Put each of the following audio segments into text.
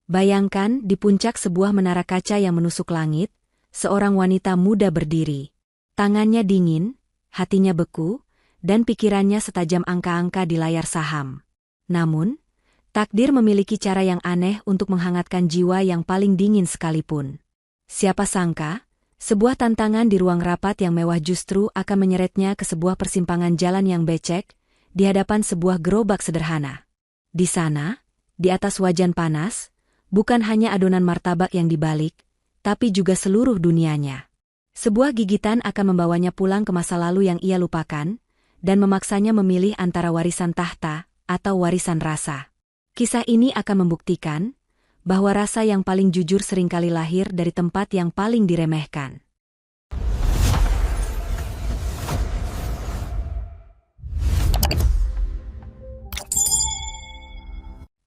Bayangkan di puncak sebuah menara kaca yang menusuk langit, seorang wanita muda berdiri. Tangannya dingin, hatinya beku, dan pikirannya setajam angka-angka di layar saham. Namun, takdir memiliki cara yang aneh untuk menghangatkan jiwa yang paling dingin sekalipun. Siapa sangka, sebuah tantangan di ruang rapat yang mewah justru akan menyeretnya ke sebuah persimpangan jalan yang becek, di hadapan sebuah gerobak sederhana. Di sana, di atas wajan panas, bukan hanya adonan martabak yang dibalik, tapi juga seluruh dunianya. Sebuah gigitan akan membawanya pulang ke masa lalu yang ia lupakan, dan memaksanya memilih antara warisan tahta atau warisan rasa. Kisah ini akan membuktikan bahwa rasa yang paling jujur seringkali lahir dari tempat yang paling diremehkan.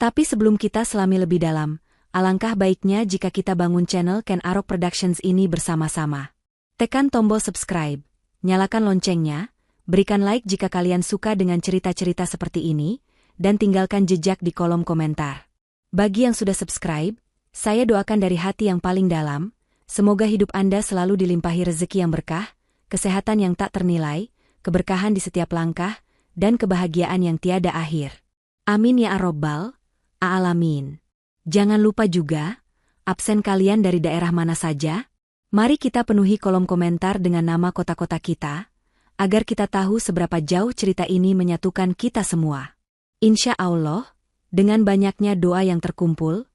Tapi sebelum kita selami lebih dalam, alangkah baiknya jika kita bangun channel Ken Arok Productions ini bersama-sama. Tekan tombol subscribe, nyalakan loncengnya, berikan like jika kalian suka dengan cerita-cerita seperti ini, dan tinggalkan jejak di kolom komentar. Bagi yang sudah subscribe, saya doakan dari hati yang paling dalam, semoga hidup Anda selalu dilimpahi rezeki yang berkah, kesehatan yang tak ternilai, keberkahan di setiap langkah, dan kebahagiaan yang tiada akhir. Amin ya Rabbal Alamin. Jangan lupa juga, absen kalian dari daerah mana saja? Mari kita penuhi kolom komentar dengan nama kota-kota kita, agar kita tahu seberapa jauh cerita ini menyatukan kita semua. Insya Allah, dengan banyaknya doa yang terkumpul,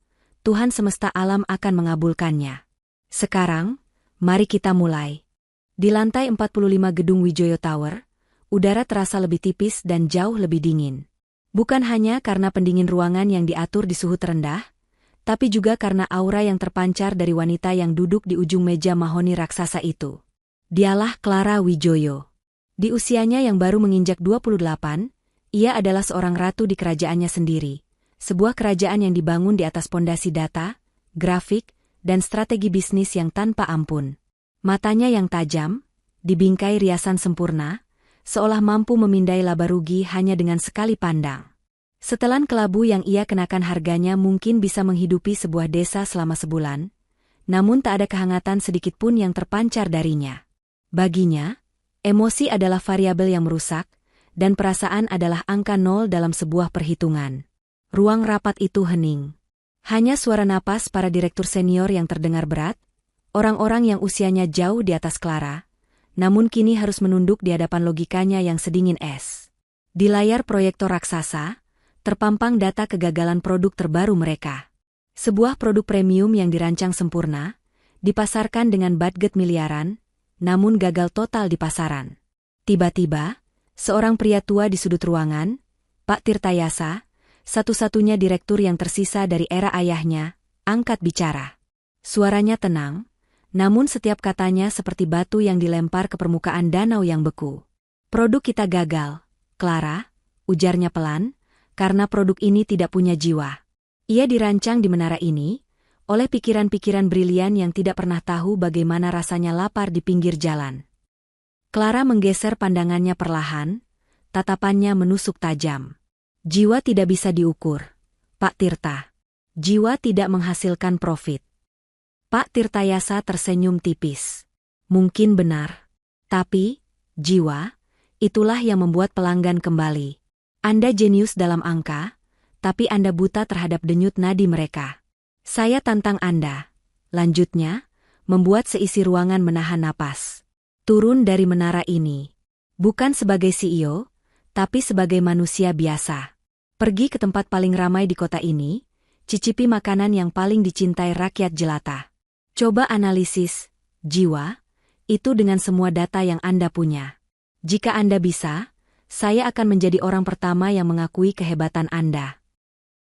Tuhan semesta alam akan mengabulkannya. Sekarang, mari kita mulai. Di lantai 45 gedung Wijoyo Tower, udara terasa lebih tipis dan jauh lebih dingin. Bukan hanya karena pendingin ruangan yang diatur di suhu terendah, tapi juga karena aura yang terpancar dari wanita yang duduk di ujung meja mahoni raksasa itu. Dialah Clara Wijoyo. Di usianya yang baru menginjak 28, ia adalah seorang ratu di kerajaannya sendiri, sebuah kerajaan yang dibangun di atas pondasi data, grafik, dan strategi bisnis yang tanpa ampun. Matanya yang tajam, dibingkai riasan sempurna, seolah mampu memindai laba rugi hanya dengan sekali pandang. Setelan kelabu yang ia kenakan harganya mungkin bisa menghidupi sebuah desa selama sebulan, namun tak ada kehangatan sedikit pun yang terpancar darinya. Baginya, emosi adalah variabel yang merusak, dan perasaan adalah angka nol dalam sebuah perhitungan. Ruang rapat itu hening. Hanya suara napas para direktur senior yang terdengar berat, orang-orang yang usianya jauh di atas Clara, namun kini harus menunduk di hadapan logikanya yang sedingin es. Di layar proyektor raksasa, terpampang data kegagalan produk terbaru mereka. Sebuah produk premium yang dirancang sempurna, dipasarkan dengan budget miliaran, namun gagal total di pasaran. Tiba-tiba, seorang pria tua di sudut ruangan, Pak Tirtayasa, satu-satunya direktur yang tersisa dari era ayahnya, angkat bicara. Suaranya tenang, namun setiap katanya seperti batu yang dilempar ke permukaan danau yang beku. Produk kita gagal, Clara, ujarnya pelan, karena produk ini tidak punya jiwa. Ia dirancang di menara ini, oleh pikiran-pikiran brilian yang tidak pernah tahu bagaimana rasanya lapar di pinggir jalan. Clara menggeser pandangannya perlahan, tatapannya menusuk tajam. Jiwa tidak bisa diukur, Pak Tirta. Jiwa tidak menghasilkan profit. Pak Tirtayasa tersenyum tipis. Mungkin benar. Tapi, jiwa, itulah yang membuat pelanggan kembali. Anda jenius dalam angka, tapi Anda buta terhadap denyut nadi mereka. Saya tantang Anda, lanjutnya, membuat seisi ruangan menahan napas. Turun dari menara ini. Bukan sebagai CEO, tapi sebagai manusia biasa. Pergi ke tempat paling ramai di kota ini, cicipi makanan yang paling dicintai rakyat jelata. Coba analisis, jiwa, itu dengan semua data yang Anda punya. Jika Anda bisa, saya akan menjadi orang pertama yang mengakui kehebatan Anda.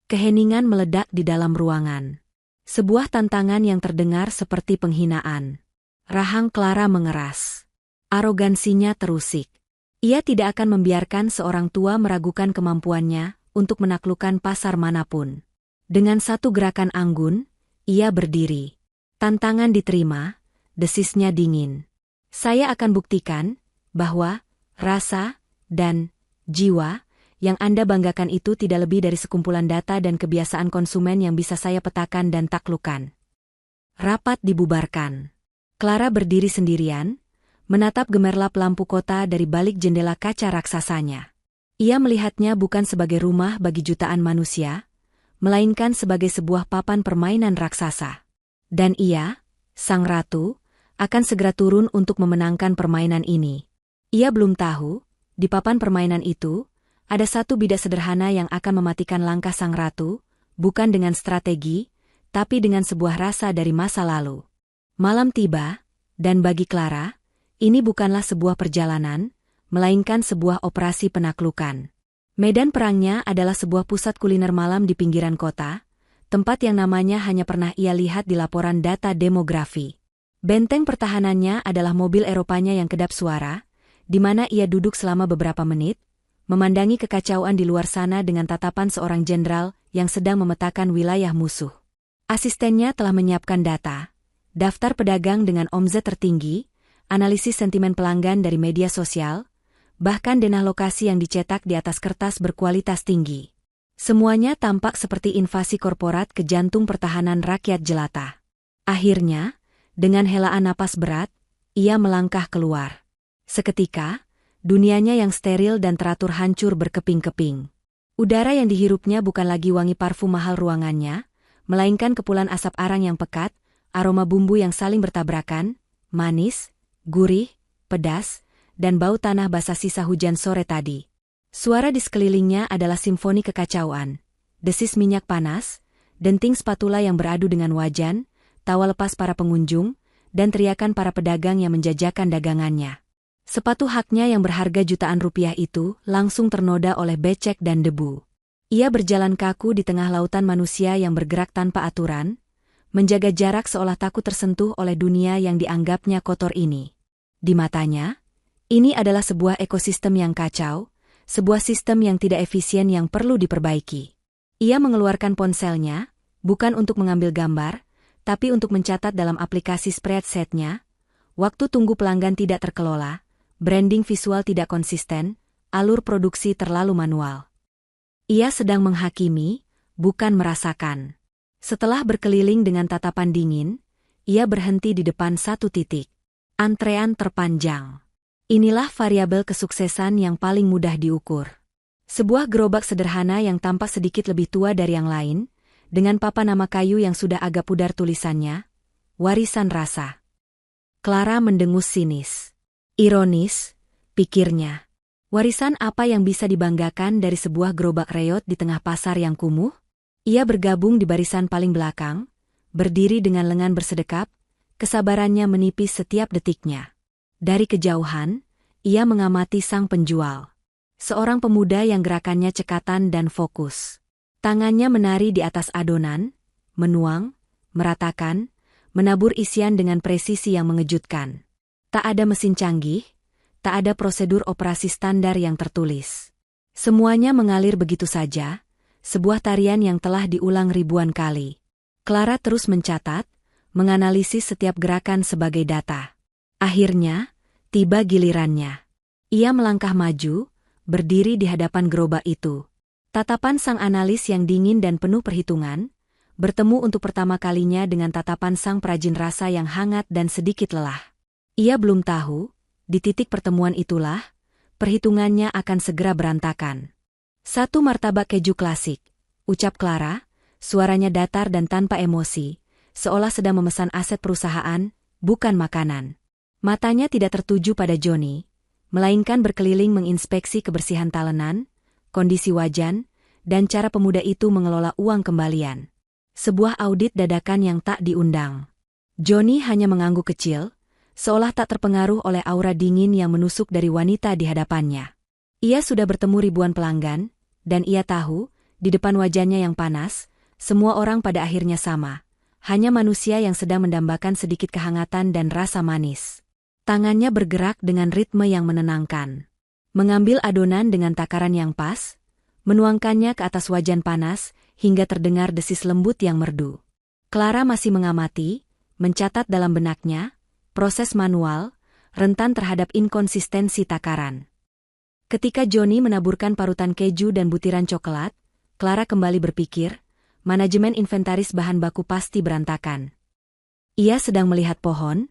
Keheningan meledak di dalam ruangan. Sebuah tantangan yang terdengar seperti penghinaan. Rahang Clara mengeras. Arogansinya terusik. Ia tidak akan membiarkan seorang tua meragukan kemampuannya untuk menaklukkan pasar manapun. Dengan satu gerakan anggun, ia berdiri. Tantangan diterima, desisnya dingin. Saya akan buktikan bahwa rasa dan jiwa yang Anda banggakan itu tidak lebih dari sekumpulan data dan kebiasaan konsumen yang bisa saya petakan dan taklukkan. Rapat dibubarkan. Clara berdiri sendirian, menatap gemerlap lampu kota dari balik jendela kaca raksasanya. Ia melihatnya bukan sebagai rumah bagi jutaan manusia, melainkan sebagai sebuah papan permainan raksasa. Dan ia, sang ratu, akan segera turun untuk memenangkan permainan ini. Ia belum tahu, di papan permainan itu, ada satu bidak sederhana yang akan mematikan langkah sang ratu, bukan dengan strategi, tapi dengan sebuah rasa dari masa lalu. Malam tiba, dan bagi Clara, ini bukanlah sebuah perjalanan, melainkan sebuah operasi penaklukan. Medan perangnya adalah sebuah pusat kuliner malam di pinggiran kota, tempat yang namanya hanya pernah ia lihat di laporan data demografi. Benteng pertahanannya adalah mobil Eropanya yang kedap suara, di mana ia duduk selama beberapa menit, memandangi kekacauan di luar sana dengan tatapan seorang jenderal yang sedang memetakan wilayah musuh. Asistennya telah menyiapkan data, daftar pedagang dengan omzet tertinggi, analisis sentimen pelanggan dari media sosial, bahkan denah lokasi yang dicetak di atas kertas berkualitas tinggi. Semuanya tampak seperti invasi korporat ke jantung pertahanan rakyat jelata. Akhirnya, dengan helaan napas berat, ia melangkah keluar. Seketika, dunianya yang steril dan teratur hancur berkeping-keping. Udara yang dihirupnya bukan lagi wangi parfum mahal ruangannya, melainkan kepulan asap arang yang pekat, aroma bumbu yang saling bertabrakan, manis, gurih, pedas, dan bau tanah basah sisa hujan sore tadi. Suara di sekelilingnya adalah simfoni kekacauan, desis minyak panas, denting spatula yang beradu dengan wajan, tawa lepas para pengunjung, dan teriakan para pedagang yang menjajakan dagangannya. Sepatu haknya yang berharga jutaan rupiah itu langsung ternoda oleh becek dan debu. Ia berjalan kaku di tengah lautan manusia yang bergerak tanpa aturan, menjaga jarak seolah takut tersentuh oleh dunia yang dianggapnya kotor ini. Di matanya, ini adalah sebuah ekosistem yang kacau, sebuah sistem yang tidak efisien yang perlu diperbaiki. Ia mengeluarkan ponselnya, bukan untuk mengambil gambar, tapi untuk mencatat dalam aplikasi spreadsheet-nya, waktu tunggu pelanggan tidak terkelola, branding visual tidak konsisten, alur produksi terlalu manual. Ia sedang menghakimi, bukan merasakan. Setelah berkeliling dengan tatapan dingin, ia berhenti di depan satu titik. Antrean terpanjang. Inilah variabel kesuksesan yang paling mudah diukur. Sebuah gerobak sederhana yang tampak sedikit lebih tua dari yang lain, dengan papan nama kayu yang sudah agak pudar tulisannya, warisan rasa. Clara mendengus sinis. Ironis, pikirnya. Warisan apa yang bisa dibanggakan dari sebuah gerobak reot di tengah pasar yang kumuh? Ia bergabung di barisan paling belakang, berdiri dengan lengan bersedekap, kesabarannya menipis setiap detiknya. Dari kejauhan, ia mengamati sang penjual. Seorang pemuda yang gerakannya cekatan dan fokus. Tangannya menari di atas adonan, menuang, meratakan, menabur isian dengan presisi yang mengejutkan. Tak ada mesin canggih, tak ada prosedur operasi standar yang tertulis. Semuanya mengalir begitu saja, sebuah tarian yang telah diulang ribuan kali. Clara terus mencatat, menganalisis setiap gerakan sebagai data. Akhirnya, tiba gilirannya. Ia melangkah maju, berdiri di hadapan gerobak itu. Tatapan sang analis yang dingin dan penuh perhitungan, bertemu untuk pertama kalinya dengan tatapan sang perajin rasa yang hangat dan sedikit lelah. Ia belum tahu, di titik pertemuan itulah, perhitungannya akan segera berantakan. Satu martabak keju klasik, ucap Clara, suaranya datar dan tanpa emosi, seolah sedang memesan aset perusahaan, bukan makanan. Matanya tidak tertuju pada Johnny, melainkan berkeliling menginspeksi kebersihan talenan, kondisi wajan, dan cara pemuda itu mengelola uang kembalian. Sebuah audit dadakan yang tak diundang. Johnny hanya mengangguk kecil, seolah tak terpengaruh oleh aura dingin yang menusuk dari wanita di hadapannya. Ia sudah bertemu ribuan pelanggan, dan ia tahu, di depan wajahnya yang panas, semua orang pada akhirnya sama. Hanya manusia yang sedang mendambakan sedikit kehangatan dan rasa manis. Tangannya bergerak dengan ritme yang menenangkan. Mengambil adonan dengan takaran yang pas, menuangkannya ke atas wajan panas, hingga terdengar desis lembut yang merdu. Clara masih mengamati, mencatat dalam benaknya, proses manual, rentan terhadap inkonsistensi takaran. Ketika Johnny menaburkan parutan keju dan butiran coklat, Clara kembali berpikir, manajemen inventaris bahan baku pasti berantakan. Ia sedang melihat pohon,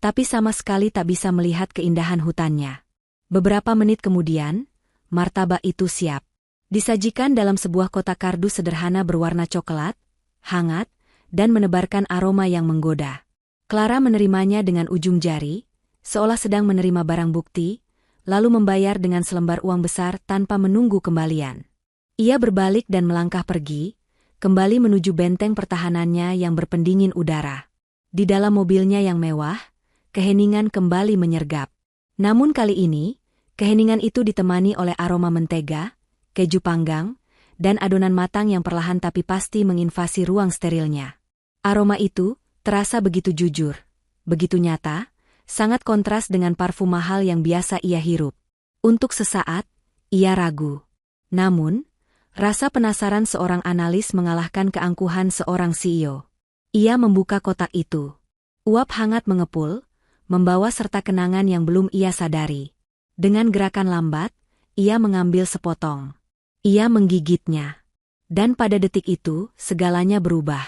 tapi sama sekali tak bisa melihat keindahan hutannya. Beberapa menit kemudian, martabak itu siap. Disajikan dalam sebuah kotak kardus sederhana berwarna coklat, hangat, dan menebarkan aroma yang menggoda. Clara menerimanya dengan ujung jari, seolah sedang menerima barang bukti, lalu membayar dengan selembar uang besar tanpa menunggu kembalian. Ia berbalik dan melangkah pergi, kembali menuju benteng pertahanannya yang berpendingin udara. Di dalam mobilnya yang mewah, keheningan kembali menyergap. Namun kali ini, keheningan itu ditemani oleh aroma mentega, keju panggang, dan adonan matang yang perlahan tapi pasti menginvasi ruang sterilnya. Aroma itu terasa begitu jujur, begitu nyata, sangat kontras dengan parfum mahal yang biasa ia hirup. Untuk sesaat, ia ragu. Namun, rasa penasaran seorang analis mengalahkan keangkuhan seorang CEO. Ia membuka kotak itu. Uap hangat mengepul, membawa serta kenangan yang belum ia sadari. Dengan gerakan lambat, ia mengambil sepotong. Ia menggigitnya. Dan pada detik itu, segalanya berubah.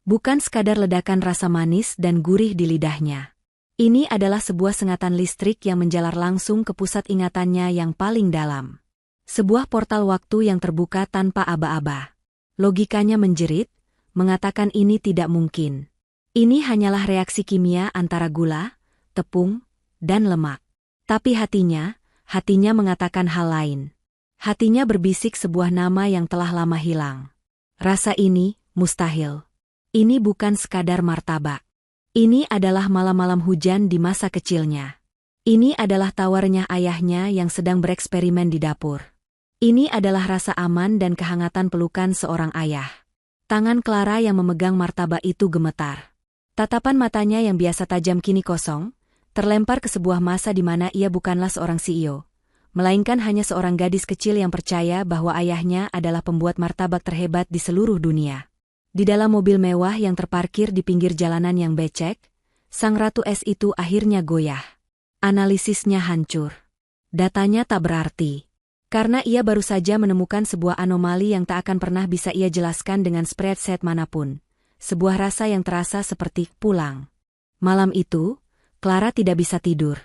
Bukan sekadar ledakan rasa manis dan gurih di lidahnya. Ini adalah sebuah sengatan listrik yang menjalar langsung ke pusat ingatannya yang paling dalam. Sebuah portal waktu yang terbuka tanpa aba-aba. Logikanya menjerit, mengatakan ini tidak mungkin. Ini hanyalah reaksi kimia antara gula, tepung, dan lemak. Tapi hatinya mengatakan hal lain. Hatinya berbisik sebuah nama yang telah lama hilang. Rasa ini mustahil. Ini bukan sekadar martabak. Ini adalah malam-malam hujan di masa kecilnya. Ini adalah tawarnya ayahnya yang sedang bereksperimen di dapur. Ini adalah rasa aman dan kehangatan pelukan seorang ayah. Tangan Clara yang memegang martabak itu gemetar. Tatapan matanya yang biasa tajam kini kosong, terlempar ke sebuah masa di mana ia bukanlah seorang CEO, melainkan hanya seorang gadis kecil yang percaya bahwa ayahnya adalah pembuat martabak terhebat di seluruh dunia. Di dalam mobil mewah yang terparkir di pinggir jalanan yang becek, sang ratu es itu akhirnya goyah. Analisisnya hancur. Datanya tak berarti. Karena ia baru saja menemukan sebuah anomali yang tak akan pernah bisa ia jelaskan dengan spreadsheet manapun. Sebuah rasa yang terasa seperti pulang. Malam itu, Clara tidak bisa tidur.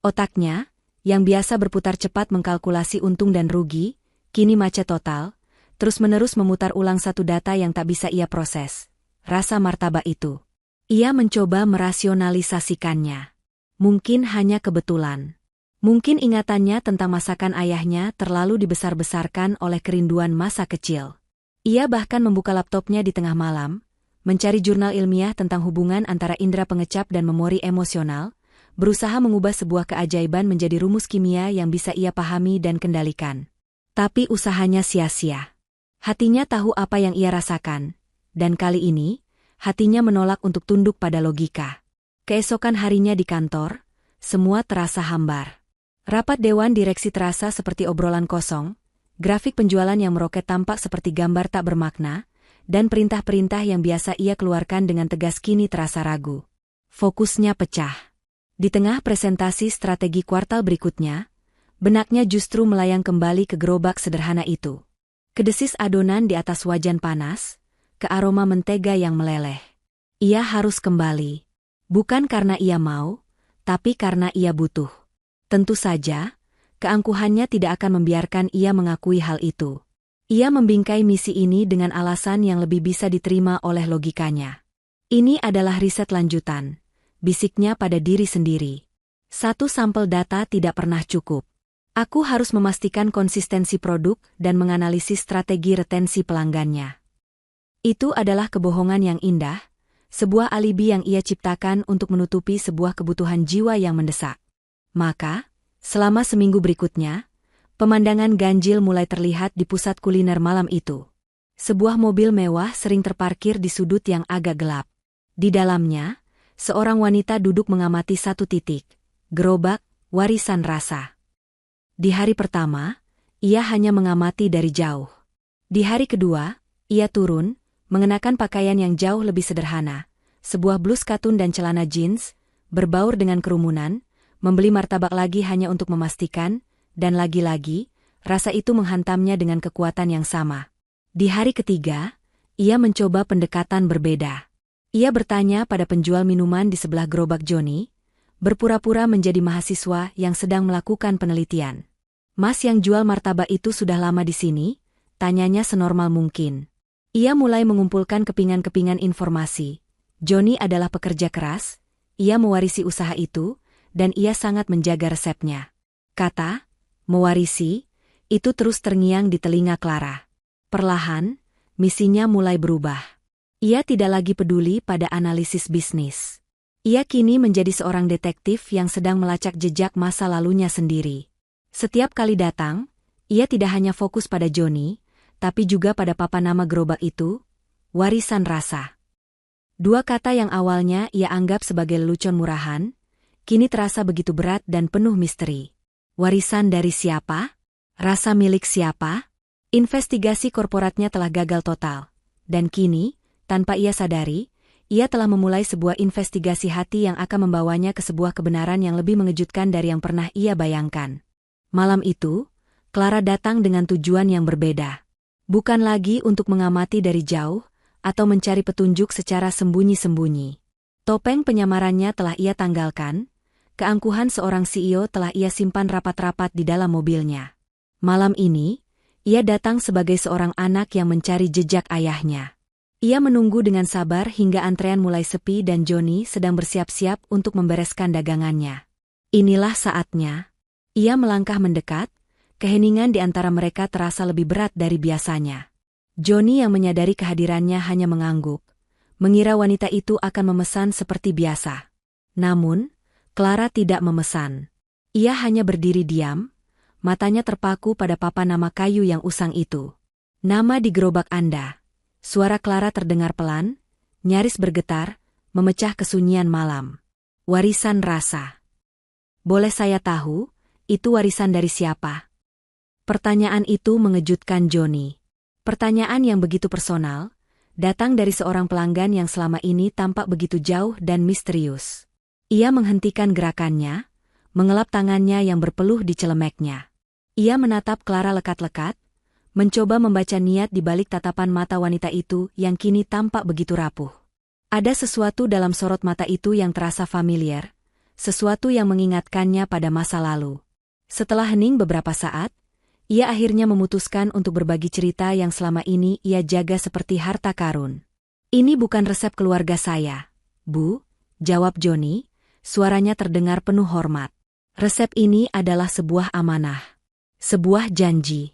Otaknya, yang biasa berputar cepat mengkalkulasi untung dan rugi, kini macet total. Terus-menerus memutar ulang satu data yang tak bisa ia proses. Rasa martabak itu. Ia mencoba merasionalisasikannya. Mungkin hanya kebetulan. Mungkin ingatannya tentang masakan ayahnya terlalu dibesar-besarkan oleh kerinduan masa kecil. Ia bahkan membuka laptopnya di tengah malam, mencari jurnal ilmiah tentang hubungan antara indera pengecap dan memori emosional, berusaha mengubah sebuah keajaiban menjadi rumus kimia yang bisa ia pahami dan kendalikan. Tapi usahanya sia-sia. Hatinya tahu apa yang ia rasakan, dan kali ini, hatinya menolak untuk tunduk pada logika. Keesokan harinya di kantor, semua terasa hambar. Rapat dewan direksi terasa seperti obrolan kosong, grafik penjualan yang meroket tampak seperti gambar tak bermakna, dan perintah-perintah yang biasa ia keluarkan dengan tegas kini terasa ragu. Fokusnya pecah. Di tengah presentasi strategi kuartal berikutnya, benaknya justru melayang kembali ke gerobak sederhana itu. Kedesis adonan di atas wajan panas, ke aroma mentega yang meleleh. Ia harus kembali. Bukan karena ia mau, tapi karena ia butuh. Tentu saja, keangkuhannya tidak akan membiarkan ia mengakui hal itu. Ia membingkai misi ini dengan alasan yang lebih bisa diterima oleh logikanya. Ini adalah riset lanjutan, bisiknya pada diri sendiri. Satu sampel data tidak pernah cukup. Aku harus memastikan konsistensi produk dan menganalisis strategi retensi pelanggannya. Itu adalah kebohongan yang indah, sebuah alibi yang ia ciptakan untuk menutupi sebuah kebutuhan jiwa yang mendesak. Maka, selama seminggu berikutnya, pemandangan ganjil mulai terlihat di pusat kuliner malam itu. Sebuah mobil mewah sering terparkir di sudut yang agak gelap. Di dalamnya, seorang wanita duduk mengamati satu titik, gerobak, warisan rasa. Di hari pertama, ia hanya mengamati dari jauh. Di hari kedua, ia turun, mengenakan pakaian yang jauh lebih sederhana, sebuah blus katun dan celana jeans, berbaur dengan kerumunan, membeli martabak lagi hanya untuk memastikan, dan lagi-lagi, rasa itu menghantamnya dengan kekuatan yang sama. Di hari ketiga, ia mencoba pendekatan berbeda. Ia bertanya pada penjual minuman di sebelah gerobak Johnny, berpura-pura menjadi mahasiswa yang sedang melakukan penelitian. "Mas yang jual martabak itu sudah lama di sini?" tanyanya senormal mungkin. Ia mulai mengumpulkan kepingan-kepingan informasi. Johnny adalah pekerja keras, ia mewarisi usaha itu, dan ia sangat menjaga resepnya. Kata, mewarisi, itu terus terngiang di telinga Clara. Perlahan, misinya mulai berubah. Ia tidak lagi peduli pada analisis bisnis. Ia kini menjadi seorang detektif yang sedang melacak jejak masa lalunya sendiri. Setiap kali datang, ia tidak hanya fokus pada Johnny, tapi juga pada papan nama gerobak itu, warisan rasa. Dua kata yang awalnya ia anggap sebagai lelucon murahan, kini terasa begitu berat dan penuh misteri. Warisan dari siapa? Rasa milik siapa? Investigasi korporatnya telah gagal total. Dan kini, tanpa ia sadari, ia telah memulai sebuah investigasi hati yang akan membawanya ke sebuah kebenaran yang lebih mengejutkan dari yang pernah ia bayangkan. Malam itu, Clara datang dengan tujuan yang berbeda. Bukan lagi untuk mengamati dari jauh, atau mencari petunjuk secara sembunyi-sembunyi. Topeng penyamarannya telah ia tanggalkan, keangkuhan seorang CEO telah ia simpan rapat-rapat di dalam mobilnya. Malam ini, ia datang sebagai seorang anak yang mencari jejak ayahnya. Ia menunggu dengan sabar hingga antrean mulai sepi dan Johnny sedang bersiap-siap untuk membereskan dagangannya. Inilah saatnya. Ia melangkah mendekat, keheningan di antara mereka terasa lebih berat dari biasanya. Johnny yang menyadari kehadirannya hanya mengangguk, mengira wanita itu akan memesan seperti biasa. Namun, Clara tidak memesan. Ia hanya berdiri diam, matanya terpaku pada papan nama kayu yang usang itu. "Nama di gerobak Anda." Suara Clara terdengar pelan, nyaris bergetar, memecah kesunyian malam. "Warisan rasa. Boleh saya tahu, itu warisan dari siapa?" Pertanyaan itu mengejutkan Johnny. Pertanyaan yang begitu personal, datang dari seorang pelanggan yang selama ini tampak begitu jauh dan misterius. Ia menghentikan gerakannya, mengelap tangannya yang berpeluh di celemeknya. Ia menatap Clara lekat-lekat, mencoba membaca niat di balik tatapan mata wanita itu yang kini tampak begitu rapuh. Ada sesuatu dalam sorot mata itu yang terasa familiar, sesuatu yang mengingatkannya pada masa lalu. Setelah hening beberapa saat, ia akhirnya memutuskan untuk berbagi cerita yang selama ini ia jaga seperti harta karun. "Ini bukan resep keluarga saya, Bu," jawab Johnny, suaranya terdengar penuh hormat. "Resep ini adalah sebuah amanah. Sebuah janji."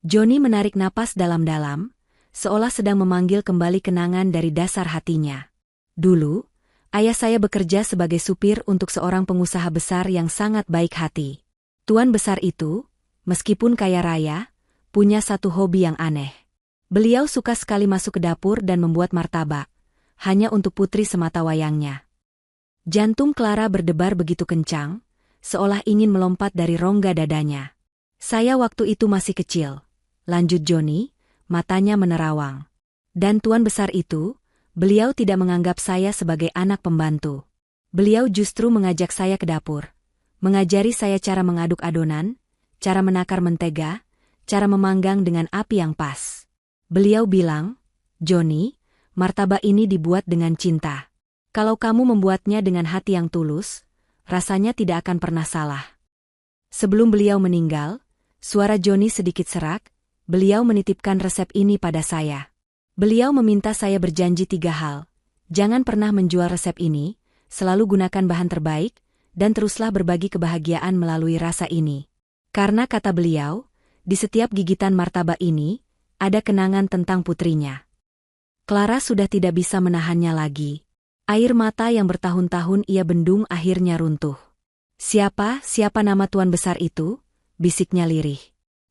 Johnny menarik napas dalam-dalam, seolah sedang memanggil kembali kenangan dari dasar hatinya. "Dulu, ayah saya bekerja sebagai supir untuk seorang pengusaha besar yang sangat baik hati. Tuan besar itu, meskipun kaya raya, punya satu hobi yang aneh. Beliau suka sekali masuk ke dapur dan membuat martabak, hanya untuk putri semata wayangnya." Jantung Clara berdebar begitu kencang, seolah ingin melompat dari rongga dadanya. "Saya waktu itu masih kecil," lanjut Johnny, matanya menerawang. "Dan tuan besar itu, beliau tidak menganggap saya sebagai anak pembantu. Beliau justru mengajak saya ke dapur, mengajari saya cara mengaduk adonan, cara menakar mentega, cara memanggang dengan api yang pas. Beliau bilang, 'Johnny, martabak ini dibuat dengan cinta. Kalau kamu membuatnya dengan hati yang tulus, rasanya tidak akan pernah salah.'" Sebelum beliau meninggal, suara Johnny sedikit serak, "Beliau menitipkan resep ini pada saya. Beliau meminta saya berjanji 3 hal. Jangan pernah menjual resep ini, selalu gunakan bahan terbaik, dan teruslah berbagi kebahagiaan melalui rasa ini. Karena kata beliau, di setiap gigitan martabak ini, ada kenangan tentang putrinya." Clara sudah tidak bisa menahannya lagi. Air mata yang bertahun-tahun ia bendung akhirnya runtuh. Siapa nama tuan besar itu?" bisiknya lirih.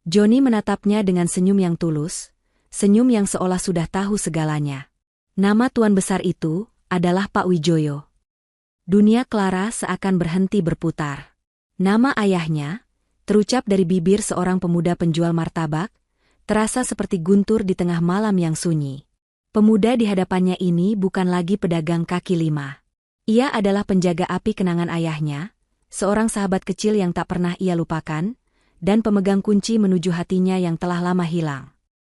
Johnny menatapnya dengan senyum yang tulus, senyum yang seolah sudah tahu segalanya. "Nama tuan besar itu adalah Pak Wijoyo." Dunia Clara seakan berhenti berputar. Nama ayahnya, terucap dari bibir seorang pemuda penjual martabak, terasa seperti guntur di tengah malam yang sunyi. Pemuda di hadapannya ini bukan lagi pedagang kaki lima. Ia adalah penjaga api kenangan ayahnya, seorang sahabat kecil yang tak pernah ia lupakan, dan pemegang kunci menuju hatinya yang telah lama hilang.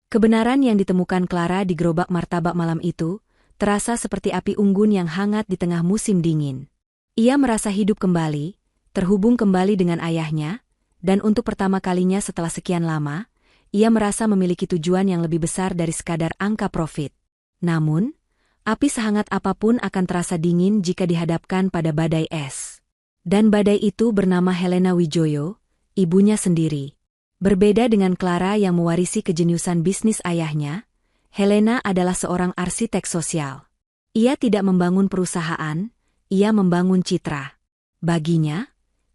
Kebenaran yang ditemukan Clara di gerobak martabak malam itu terasa seperti api unggun yang hangat di tengah musim dingin. Ia merasa hidup kembali, terhubung kembali dengan ayahnya, dan untuk pertama kalinya setelah sekian lama, ia merasa memiliki tujuan yang lebih besar dari sekadar angka profit. Namun, api sehangat apapun akan terasa dingin jika dihadapkan pada badai es. Dan badai itu bernama Helena Wijoyo, ibunya sendiri. Berbeda dengan Clara yang mewarisi kejeniusan bisnis ayahnya, Helena adalah seorang arsitek sosial. Ia tidak membangun perusahaan, ia membangun citra. Baginya,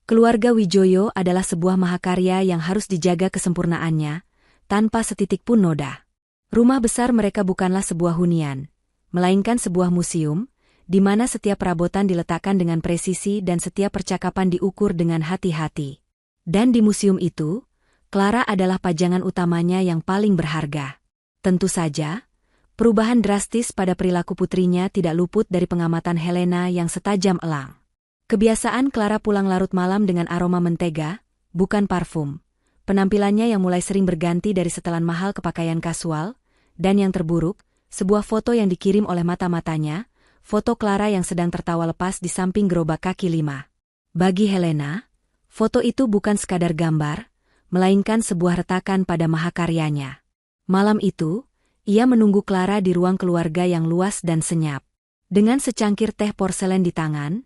keluarga Wijoyo adalah sebuah mahakarya yang harus dijaga kesempurnaannya, tanpa setitik pun noda. Rumah besar mereka bukanlah sebuah hunian, melainkan sebuah museum, di mana setiap perabotan diletakkan dengan presisi dan setiap percakapan diukur dengan hati-hati. Dan di museum itu, Clara adalah pajangan utamanya yang paling berharga. Tentu saja, perubahan drastis pada perilaku putrinya tidak luput dari pengamatan Helena yang setajam elang. Kebiasaan Clara pulang larut malam dengan aroma mentega, bukan parfum. Penampilannya yang mulai sering berganti dari setelan mahal ke pakaian kasual, dan yang terburuk, sebuah foto yang dikirim oleh mata-matanya, foto Clara yang sedang tertawa lepas di samping gerobak kaki 5. Bagi Helena, foto itu bukan sekadar gambar, melainkan sebuah retakan pada mahakaryanya. Malam itu, ia menunggu Clara di ruang keluarga yang luas dan senyap. Dengan secangkir teh porselen di tangan,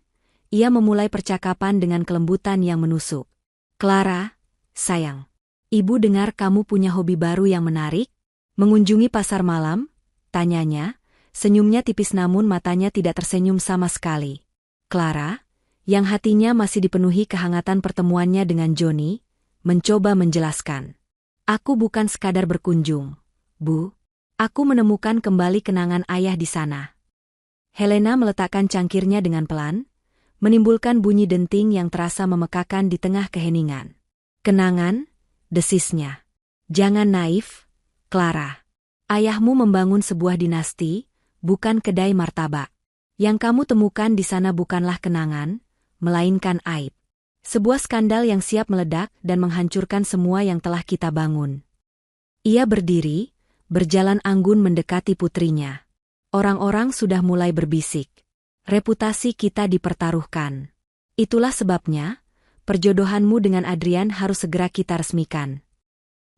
ia memulai percakapan dengan kelembutan yang menusuk. "Clara, sayang, ibu dengar kamu punya hobi baru yang menarik? Mengunjungi pasar malam?" tanyanya, senyumnya tipis namun matanya tidak tersenyum sama sekali. Clara, yang hatinya masih dipenuhi kehangatan pertemuannya dengan Johnny, mencoba menjelaskan. "Aku bukan sekadar berkunjung, Bu. Aku menemukan kembali kenangan ayah di sana." Helena meletakkan cangkirnya dengan pelan, menimbulkan bunyi denting yang terasa memekakan di tengah keheningan. "Kenangan?" desisnya. "Jangan naif, Clara. Ayahmu membangun sebuah dinasti, bukan kedai martabak. Yang kamu temukan di sana bukanlah kenangan, melainkan aib. Sebuah skandal yang siap meledak dan menghancurkan semua yang telah kita bangun." Ia berdiri, berjalan anggun mendekati putrinya. Orang-orang sudah mulai berbisik. "Reputasi kita dipertaruhkan. Itulah sebabnya, perjodohanmu dengan Adrian harus segera kita resmikan."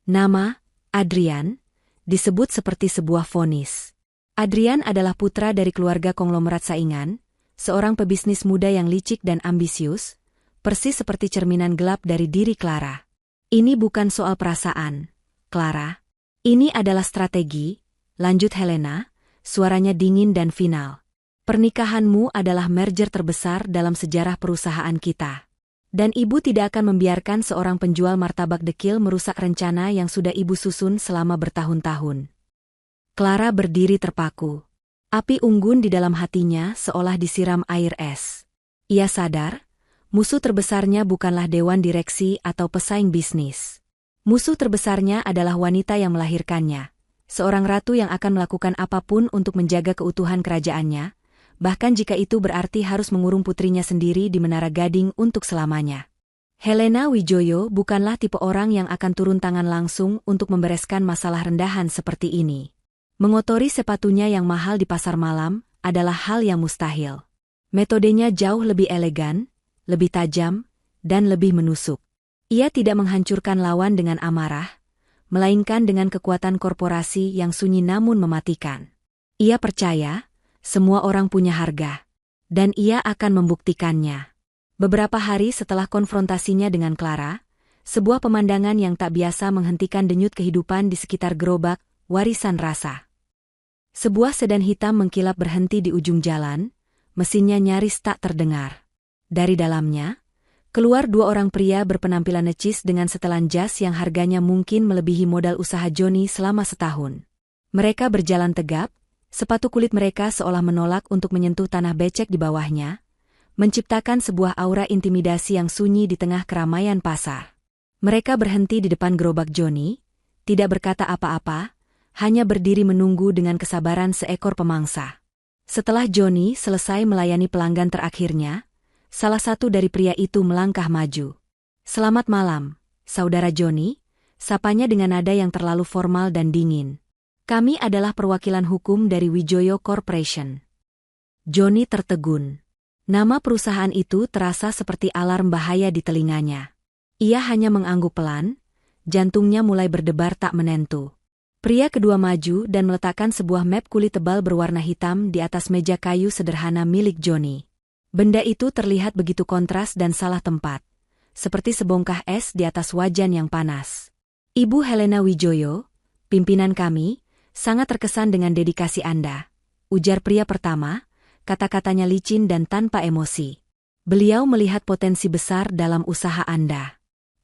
Nama, Adrian, disebut seperti sebuah vonis. Adrian adalah putra dari keluarga konglomerat saingan, seorang pebisnis muda yang licik dan ambisius, persis seperti cerminan gelap dari diri Clara. "Ini bukan soal perasaan, Clara. Ini adalah strategi," lanjut Helena, suaranya dingin dan final. "Pernikahanmu adalah merger terbesar dalam sejarah perusahaan kita. Dan ibu tidak akan membiarkan seorang penjual martabak dekil merusak rencana yang sudah ibu susun selama bertahun-tahun." Clara berdiri terpaku. Api unggun di dalam hatinya seolah disiram air es. Ia sadar, musuh terbesarnya bukanlah dewan direksi atau pesaing bisnis. Musuh terbesarnya adalah wanita yang melahirkannya, seorang ratu yang akan melakukan apapun untuk menjaga keutuhan kerajaannya, bahkan jika itu berarti harus mengurung putrinya sendiri di Menara Gading untuk selamanya. Helena Wijoyo bukanlah tipe orang yang akan turun tangan langsung untuk membereskan masalah rendahan seperti ini. Mengotori sepatunya yang mahal di pasar malam adalah hal yang mustahil. Metodenya jauh lebih elegan, lebih tajam, dan lebih menusuk. Ia tidak menghancurkan lawan dengan amarah, melainkan dengan kekuatan korporasi yang sunyi namun mematikan. Ia percaya, semua orang punya harga, dan ia akan membuktikannya. Beberapa hari setelah konfrontasinya dengan Clara, sebuah pemandangan yang tak biasa menghentikan denyut kehidupan di sekitar gerobak, warisan rasa. Sebuah sedan hitam mengkilap berhenti di ujung jalan, mesinnya nyaris tak terdengar. Dari dalamnya, keluar dua orang pria berpenampilan necis dengan setelan jas yang harganya mungkin melebihi modal usaha Johnny selama setahun. Mereka berjalan tegap, sepatu kulit mereka seolah menolak untuk menyentuh tanah becek di bawahnya, menciptakan sebuah aura intimidasi yang sunyi di tengah keramaian pasar. Mereka berhenti di depan gerobak Johnny, tidak berkata apa-apa, hanya berdiri menunggu dengan kesabaran seekor pemangsa. Setelah Johnny selesai melayani pelanggan terakhirnya, salah satu dari pria itu melangkah maju. "Selamat malam, Saudara Joni, sapanya dengan nada yang terlalu formal dan dingin. Kami adalah perwakilan hukum dari Wijoyo Corporation. Joni tertegun. Nama perusahaan itu terasa seperti alarm bahaya di telinganya. Ia hanya mengangguk pelan, jantungnya mulai berdebar tak menentu. Pria kedua maju dan meletakkan sebuah map kulit tebal berwarna hitam di atas meja kayu sederhana milik Joni. Benda itu terlihat begitu kontras dan salah tempat, seperti sebongkah es di atas wajan yang panas. Ibu Helena Wijoyo, pimpinan kami, sangat terkesan dengan dedikasi Anda, ujar pria pertama, kata-katanya licin dan tanpa emosi. Beliau melihat potensi besar dalam usaha Anda.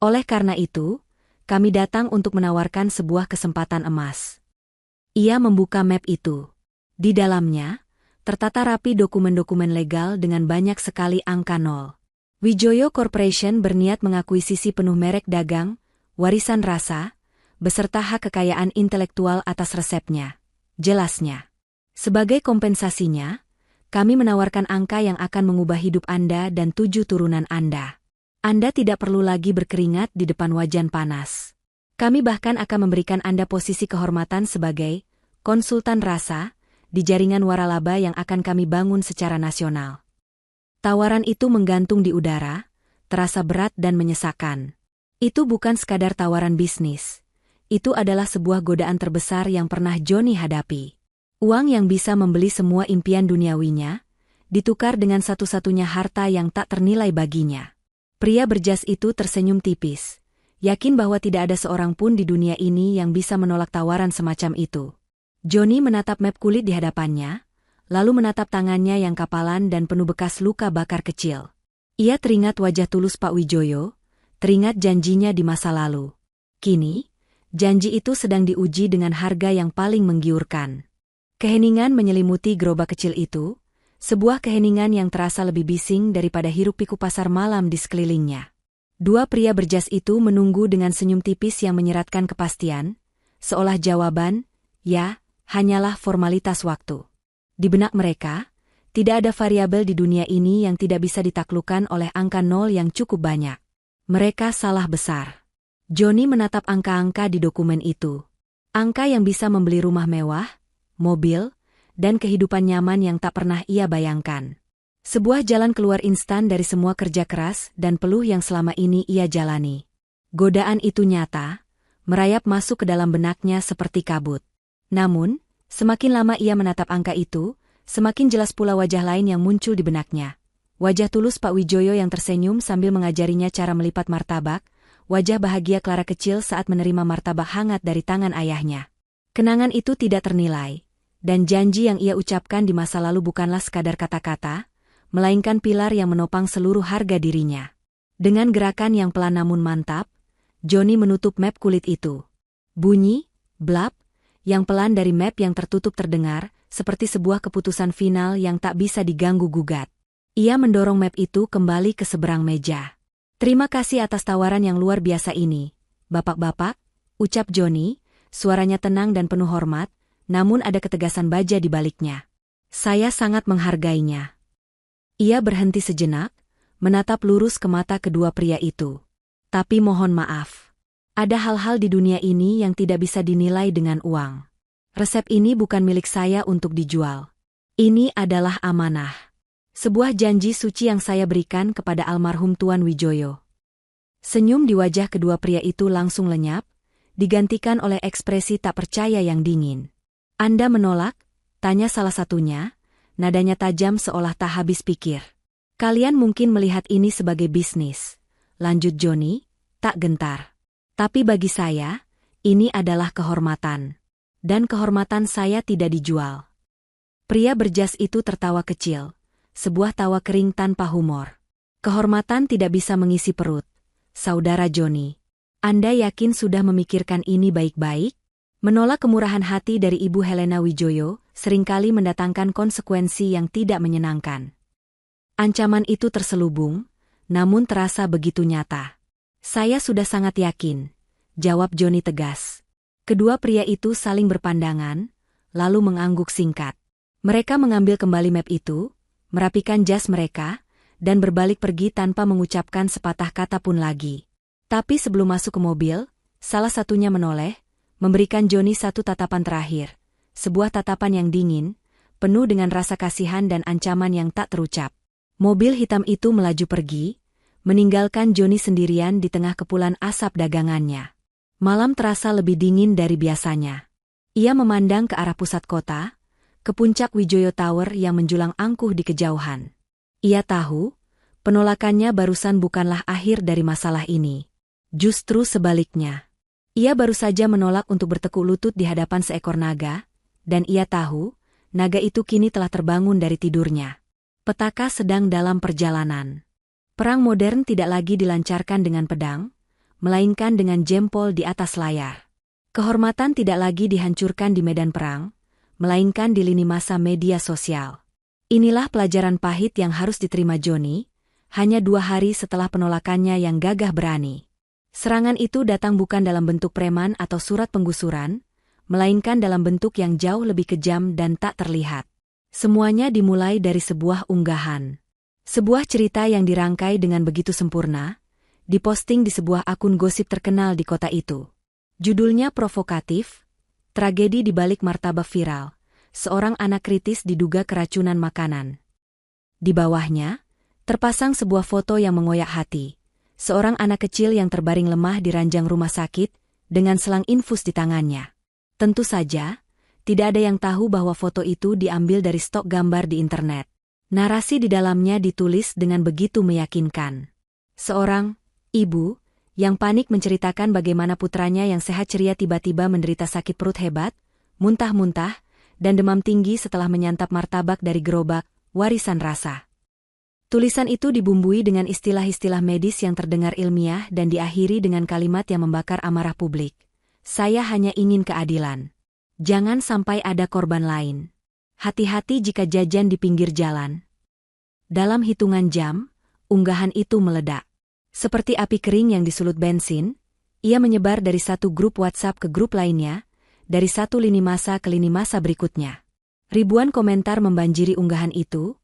Oleh karena itu, kami datang untuk menawarkan sebuah kesempatan emas. Ia membuka map itu. Di dalamnya, tertata rapi dokumen-dokumen legal dengan banyak sekali angka nol. Wijoyo Corporation berniat mengakuisisi penuh merek dagang, warisan rasa, beserta hak kekayaan intelektual atas resepnya. Jelasnya. Sebagai kompensasinya, kami menawarkan angka yang akan mengubah hidup Anda dan 7 turunan Anda. Anda tidak perlu lagi berkeringat di depan wajan panas. Kami bahkan akan memberikan Anda posisi kehormatan sebagai konsultan rasa di jaringan waralaba yang akan kami bangun secara nasional. Tawaran itu menggantung di udara, terasa berat dan menyesakan. Itu bukan sekadar tawaran bisnis. Itu adalah sebuah godaan terbesar yang pernah Joni hadapi. Uang yang bisa membeli semua impian duniawinya, ditukar dengan satu-satunya harta yang tak ternilai baginya. Pria berjas itu tersenyum tipis, yakin bahwa tidak ada seorang pun di dunia ini yang bisa menolak tawaran semacam itu. Joni menatap map kulit di hadapannya, lalu menatap tangannya yang kapalan dan penuh bekas luka bakar kecil. Ia teringat wajah tulus Pak Wijoyo, teringat janjinya di masa lalu. Kini, janji itu sedang diuji dengan harga yang paling menggiurkan. Keheningan menyelimuti gerobak kecil itu, sebuah keheningan yang terasa lebih bising daripada hiruk-pikuk pasar malam di sekelilingnya. Dua pria berjas itu menunggu dengan senyum tipis yang menyeratkan kepastian, seolah jawaban, ya, hanyalah formalitas waktu. Di benak mereka, tidak ada variabel di dunia ini yang tidak bisa ditaklukkan oleh angka nol yang cukup banyak. Mereka salah besar. Joni menatap angka-angka di dokumen itu. Angka yang bisa membeli rumah mewah, mobil, dan kehidupan nyaman yang tak pernah ia bayangkan. Sebuah jalan keluar instan dari semua kerja keras dan peluh yang selama ini ia jalani. Godaan itu nyata, merayap masuk ke dalam benaknya seperti kabut. Namun, semakin lama ia menatap angka itu, semakin jelas pula wajah lain yang muncul di benaknya. Wajah tulus Pak Wijoyo yang tersenyum sambil mengajarinya cara melipat martabak, wajah bahagia Clara kecil saat menerima martabak hangat dari tangan ayahnya. Kenangan itu tidak ternilai. Dan janji yang ia ucapkan di masa lalu bukanlah sekadar kata-kata, melainkan pilar yang menopang seluruh harga dirinya. Dengan gerakan yang pelan namun mantap, Joni menutup map kulit itu. Bunyi, blap, yang pelan dari map yang tertutup terdengar, seperti sebuah keputusan final yang tak bisa diganggu-gugat. Ia mendorong map itu kembali ke seberang meja. Terima kasih atas tawaran yang luar biasa ini, bapak-bapak, ucap Joni, suaranya tenang dan penuh hormat, namun ada ketegasan baja di baliknya. Saya sangat menghargainya. Ia berhenti sejenak, menatap lurus ke mata kedua pria itu. Tapi mohon maaf. Ada hal-hal di dunia ini yang tidak bisa dinilai dengan uang. Resep ini bukan milik saya untuk dijual. Ini adalah amanah. Sebuah janji suci yang saya berikan kepada almarhum Tuan Wijoyo. Senyum di wajah kedua pria itu langsung lenyap, digantikan oleh ekspresi tak percaya yang dingin. Anda menolak? Tanya salah satunya, nadanya tajam seolah tak habis pikir. Kalian mungkin melihat ini sebagai bisnis, lanjut Joni, tak gentar. Tapi bagi saya, ini adalah kehormatan. Dan kehormatan saya tidak dijual. Pria berjas itu tertawa kecil, sebuah tawa kering tanpa humor. Kehormatan tidak bisa mengisi perut. Saudara Joni, Anda yakin sudah memikirkan ini baik-baik? Menolak kemurahan hati dari Ibu Helena Wijoyo seringkali mendatangkan konsekuensi yang tidak menyenangkan. Ancaman itu terselubung, namun terasa begitu nyata. Saya sudah sangat yakin, jawab Joni tegas. Kedua pria itu saling berpandangan, lalu mengangguk singkat. Mereka mengambil kembali map itu, merapikan jas mereka, dan berbalik pergi tanpa mengucapkan sepatah kata pun lagi. Tapi sebelum masuk ke mobil, salah satunya menoleh, memberikan Johnny satu tatapan terakhir. Sebuah tatapan yang dingin, penuh dengan rasa kasihan dan ancaman yang tak terucap. Mobil hitam itu melaju pergi, meninggalkan Johnny sendirian di tengah kepulan asap dagangannya. Malam terasa lebih dingin dari biasanya. Ia memandang ke arah pusat kota, ke puncak Wijoyo Tower yang menjulang angkuh di kejauhan. Ia tahu, penolakannya barusan bukanlah akhir dari masalah ini. Justru sebaliknya. Ia baru saja menolak untuk bertekuk lutut di hadapan seekor naga, dan ia tahu, naga itu kini telah terbangun dari tidurnya. Petaka sedang dalam perjalanan. Perang modern tidak lagi dilancarkan dengan pedang, melainkan dengan jempol di atas layar. Kehormatan tidak lagi dihancurkan di medan perang, melainkan di lini masa media sosial. Inilah pelajaran pahit yang harus diterima Johnny, hanya 2 hari setelah penolakannya yang gagah berani. Serangan itu datang bukan dalam bentuk preman atau surat penggusuran, melainkan dalam bentuk yang jauh lebih kejam dan tak terlihat. Semuanya dimulai dari sebuah unggahan. Sebuah cerita yang dirangkai dengan begitu sempurna, diposting di sebuah akun gosip terkenal di kota itu. Judulnya provokatif, tragedi di balik martabak viral, seorang anak kritis diduga keracunan makanan. Di bawahnya, terpasang sebuah foto yang mengoyak hati. Seorang anak kecil yang terbaring lemah di ranjang rumah sakit, dengan selang infus di tangannya. Tentu saja, tidak ada yang tahu bahwa foto itu diambil dari stok gambar di internet. Narasi di dalamnya ditulis dengan begitu meyakinkan. Seorang ibu yang panik menceritakan bagaimana putranya yang sehat ceria tiba-tiba menderita sakit perut hebat, muntah-muntah, dan demam tinggi setelah menyantap martabak dari gerobak warisan rasa. Tulisan itu dibumbui dengan istilah-istilah medis yang terdengar ilmiah dan diakhiri dengan kalimat yang membakar amarah publik. Saya hanya ingin keadilan. Jangan sampai ada korban lain. Hati-hati jika jajan di pinggir jalan. Dalam hitungan jam, unggahan itu meledak. Seperti api kering yang disulut bensin, ia menyebar dari satu grup WhatsApp ke grup lainnya, dari satu lini masa ke lini masa berikutnya. Ribuan komentar membanjiri unggahan itu,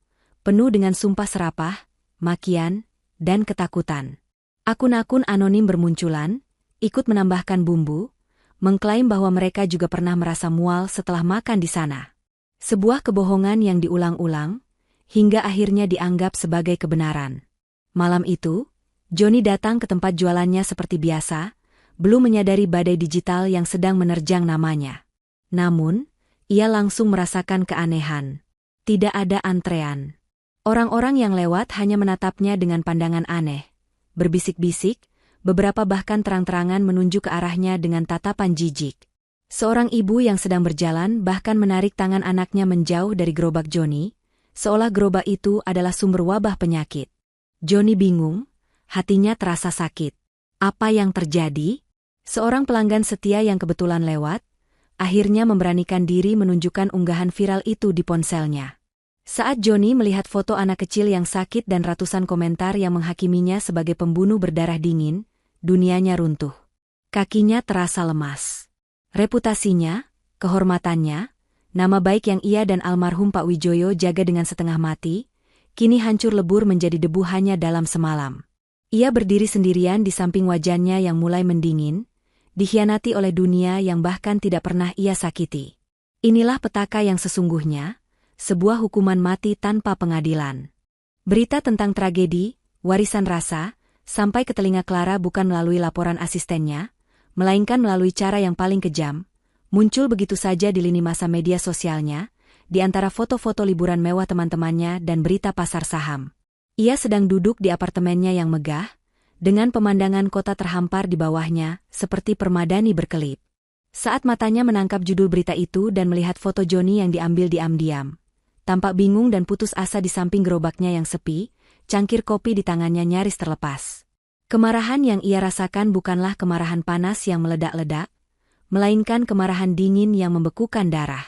penuh dengan sumpah serapah, makian, dan ketakutan. Akun-akun anonim bermunculan, ikut menambahkan bumbu, mengklaim bahwa mereka juga pernah merasa mual setelah makan di sana. Sebuah kebohongan yang diulang-ulang, hingga akhirnya dianggap sebagai kebenaran. Malam itu, Johnny datang ke tempat jualannya seperti biasa, belum menyadari badai digital yang sedang menerjang namanya. Namun, ia langsung merasakan keanehan. Tidak ada antrean. Orang-orang yang lewat hanya menatapnya dengan pandangan aneh. Berbisik-bisik, beberapa bahkan terang-terangan menunjuk ke arahnya dengan tatapan jijik. Seorang ibu yang sedang berjalan bahkan menarik tangan anaknya menjauh dari gerobak Johnny, seolah gerobak itu adalah sumber wabah penyakit. Johnny bingung, hatinya terasa sakit. Apa yang terjadi? Seorang pelanggan setia yang kebetulan lewat, akhirnya memberanikan diri menunjukkan unggahan viral itu di ponselnya. Saat Johnny melihat foto anak kecil yang sakit dan ratusan komentar yang menghakiminya sebagai pembunuh berdarah dingin, dunianya runtuh. Kakinya terasa lemas. Reputasinya, kehormatannya, nama baik yang ia dan almarhum Pak Wijoyo jaga dengan setengah mati, kini hancur lebur menjadi debu hanya dalam semalam. Ia berdiri sendirian di samping wajannya yang mulai mendingin, dikhianati oleh dunia yang bahkan tidak pernah ia sakiti. Inilah petaka yang sesungguhnya, sebuah hukuman mati tanpa pengadilan. Berita tentang tragedi, warisan rasa, sampai ke telinga Clara bukan melalui laporan asistennya, melainkan melalui cara yang paling kejam, muncul begitu saja di lini masa media sosialnya, di antara foto-foto liburan mewah teman-temannya dan berita pasar saham. Ia sedang duduk di apartemennya yang megah, dengan pemandangan kota terhampar di bawahnya, seperti permadani berkelip. Saat matanya menangkap judul berita itu dan melihat foto Johnny yang diambil diam-diam, tampak bingung dan putus asa di samping gerobaknya yang sepi, cangkir kopi di tangannya nyaris terlepas. Kemarahan yang ia rasakan bukanlah kemarahan panas yang meledak-ledak, melainkan kemarahan dingin yang membekukan darah.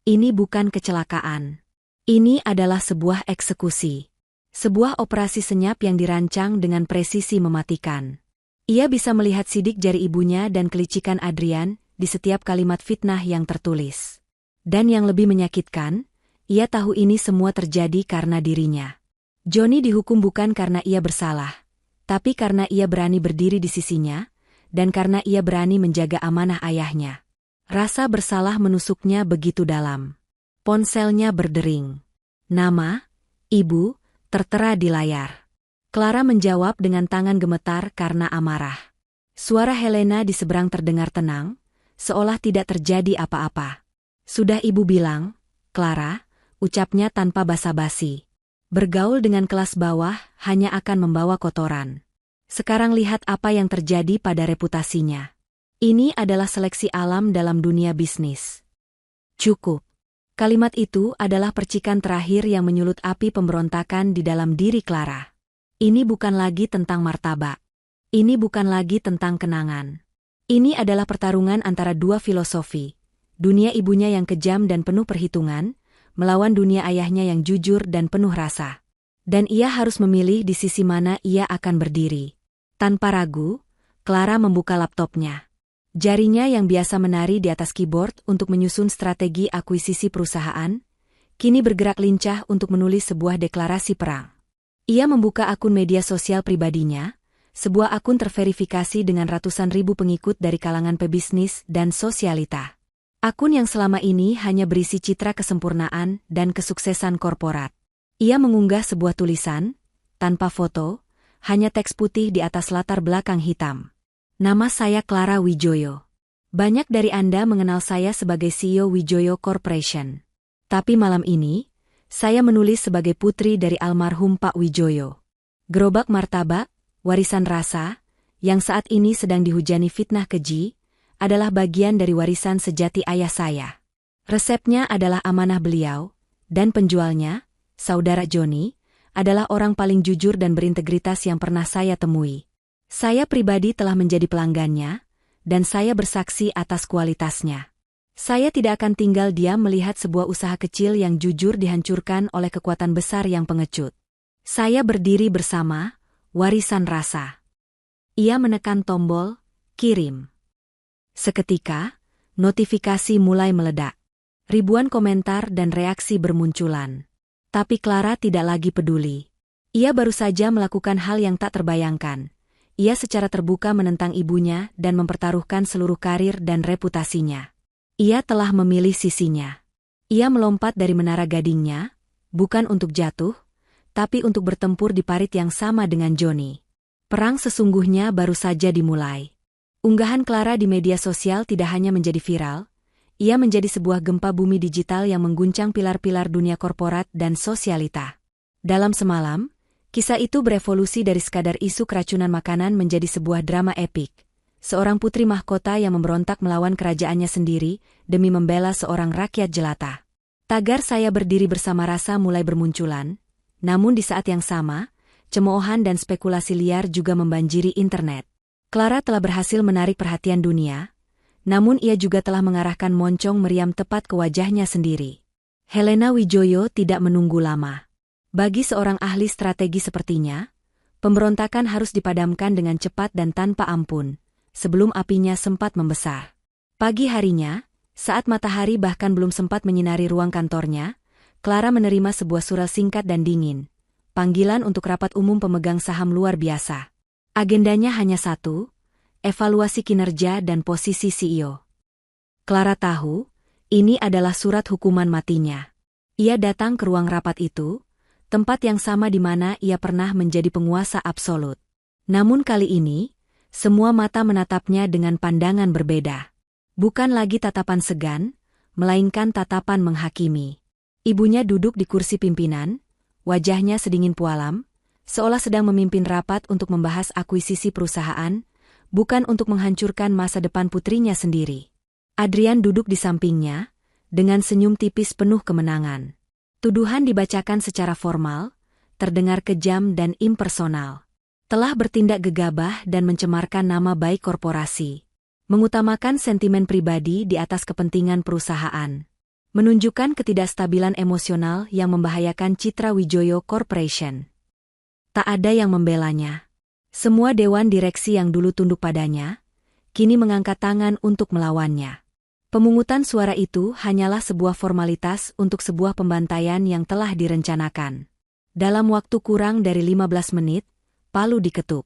Ini bukan kecelakaan. Ini adalah sebuah eksekusi. Sebuah operasi senyap yang dirancang dengan presisi mematikan. Ia bisa melihat sidik jari ibunya dan kelicikan Adrian di setiap kalimat fitnah yang tertulis. Dan yang lebih menyakitkan, ia tahu ini semua terjadi karena dirinya. Johnny dihukum bukan karena ia bersalah. Tapi karena ia berani berdiri di sisinya, dan karena ia berani menjaga amanah ayahnya. Rasa bersalah menusuknya begitu dalam. Ponselnya berdering. Nama, Ibu, tertera di layar. Clara menjawab dengan tangan gemetar karena amarah. Suara Helena di seberang terdengar tenang, seolah tidak terjadi apa-apa. Sudah Ibu bilang, Clara, ucapnya tanpa basa-basi. Bergaul dengan kelas bawah hanya akan membawa kotoran. Sekarang lihat apa yang terjadi pada reputasinya. Ini adalah seleksi alam dalam dunia bisnis. Cukup. Kalimat itu adalah percikan terakhir yang menyulut api pemberontakan di dalam diri Clara. Ini bukan lagi tentang martabak. Ini bukan lagi tentang kenangan. Ini adalah pertarungan antara dua filosofi. Dunia ibunya yang kejam dan penuh perhitungan, melawan dunia ayahnya yang jujur dan penuh rasa. Dan ia harus memilih di sisi mana ia akan berdiri. Tanpa ragu, Clara membuka laptopnya. Jarinya yang biasa menari di atas keyboard untuk menyusun strategi akuisisi perusahaan, kini bergerak lincah untuk menulis sebuah deklarasi perang. Ia membuka akun media sosial pribadinya, sebuah akun terverifikasi dengan ratusan ribu pengikut dari kalangan pebisnis dan sosialita. Akun yang selama ini hanya berisi citra kesempurnaan dan kesuksesan korporat. Ia mengunggah sebuah tulisan, tanpa foto, hanya teks putih di atas latar belakang hitam. Nama saya Clara Wijoyo. Banyak dari Anda mengenal saya sebagai CEO Wijoyo Corporation. Tapi malam ini, saya menulis sebagai putri dari almarhum Pak Wijoyo. Gerobak martabak, warisan rasa, yang saat ini sedang dihujani fitnah keji, adalah bagian dari warisan sejati ayah saya. Resepnya adalah amanah beliau, dan penjualnya, Saudara Joni, adalah orang paling jujur dan berintegritas yang pernah saya temui. Saya pribadi telah menjadi pelanggannya, dan saya bersaksi atas kualitasnya. Saya tidak akan tinggal diam melihat sebuah usaha kecil yang jujur dihancurkan oleh kekuatan besar yang pengecut. Saya berdiri bersama, warisan rasa. Ia menekan tombol, kirim. Seketika, notifikasi mulai meledak. Ribuan komentar dan reaksi bermunculan. Tapi Clara tidak lagi peduli. Ia baru saja melakukan hal yang tak terbayangkan. Ia secara terbuka menentang ibunya dan mempertaruhkan seluruh karir dan reputasinya. Ia telah memilih sisinya. Ia melompat dari menara gadingnya, bukan untuk jatuh, tapi untuk bertempur di parit yang sama dengan Joni. Perang sesungguhnya baru saja dimulai. Unggahan Clara di media sosial tidak hanya menjadi viral, ia menjadi sebuah gempa bumi digital yang mengguncang pilar-pilar dunia korporat dan sosialita. Dalam semalam, kisah itu berevolusi dari sekadar isu keracunan makanan menjadi sebuah drama epik. Seorang putri mahkota yang memberontak melawan kerajaannya sendiri demi membela seorang rakyat jelata. Tagar saya berdiri bersama rasa mulai bermunculan, namun di saat yang sama, cemoohan dan spekulasi liar juga membanjiri internet. Clara telah berhasil menarik perhatian dunia, namun ia juga telah mengarahkan moncong meriam tepat ke wajahnya sendiri. Helena Wijoyo tidak menunggu lama. Bagi seorang ahli strategi sepertinya, pemberontakan harus dipadamkan dengan cepat dan tanpa ampun, sebelum apinya sempat membesar. Pagi harinya, saat matahari bahkan belum sempat menyinari ruang kantornya, Clara menerima sebuah surat singkat dan dingin. Panggilan untuk rapat umum pemegang saham luar biasa. Agendanya hanya satu, evaluasi kinerja dan posisi CEO. Clara tahu, ini adalah surat hukuman matinya. Ia datang ke ruang rapat itu, tempat yang sama di mana ia pernah menjadi penguasa absolut. Namun kali ini, semua mata menatapnya dengan pandangan berbeda. Bukan lagi tatapan segan, melainkan tatapan menghakimi. Ibunya duduk di kursi pimpinan, wajahnya sedingin pualam, seolah sedang memimpin rapat untuk membahas akuisisi perusahaan, bukan untuk menghancurkan masa depan putrinya sendiri. Adrian duduk di sampingnya, dengan senyum tipis penuh kemenangan. Tuduhan dibacakan secara formal, terdengar kejam dan impersonal. Telah bertindak gegabah dan mencemarkan nama baik korporasi. Mengutamakan sentimen pribadi di atas kepentingan perusahaan. Menunjukkan ketidakstabilan emosional yang membahayakan citra Wijoyo Corporation. Tak ada yang membelanya. Semua dewan direksi yang dulu tunduk padanya, kini mengangkat tangan untuk melawannya. Pemungutan suara itu hanyalah sebuah formalitas untuk sebuah pembantaian yang telah direncanakan. Dalam waktu kurang dari 15 menit, palu diketuk.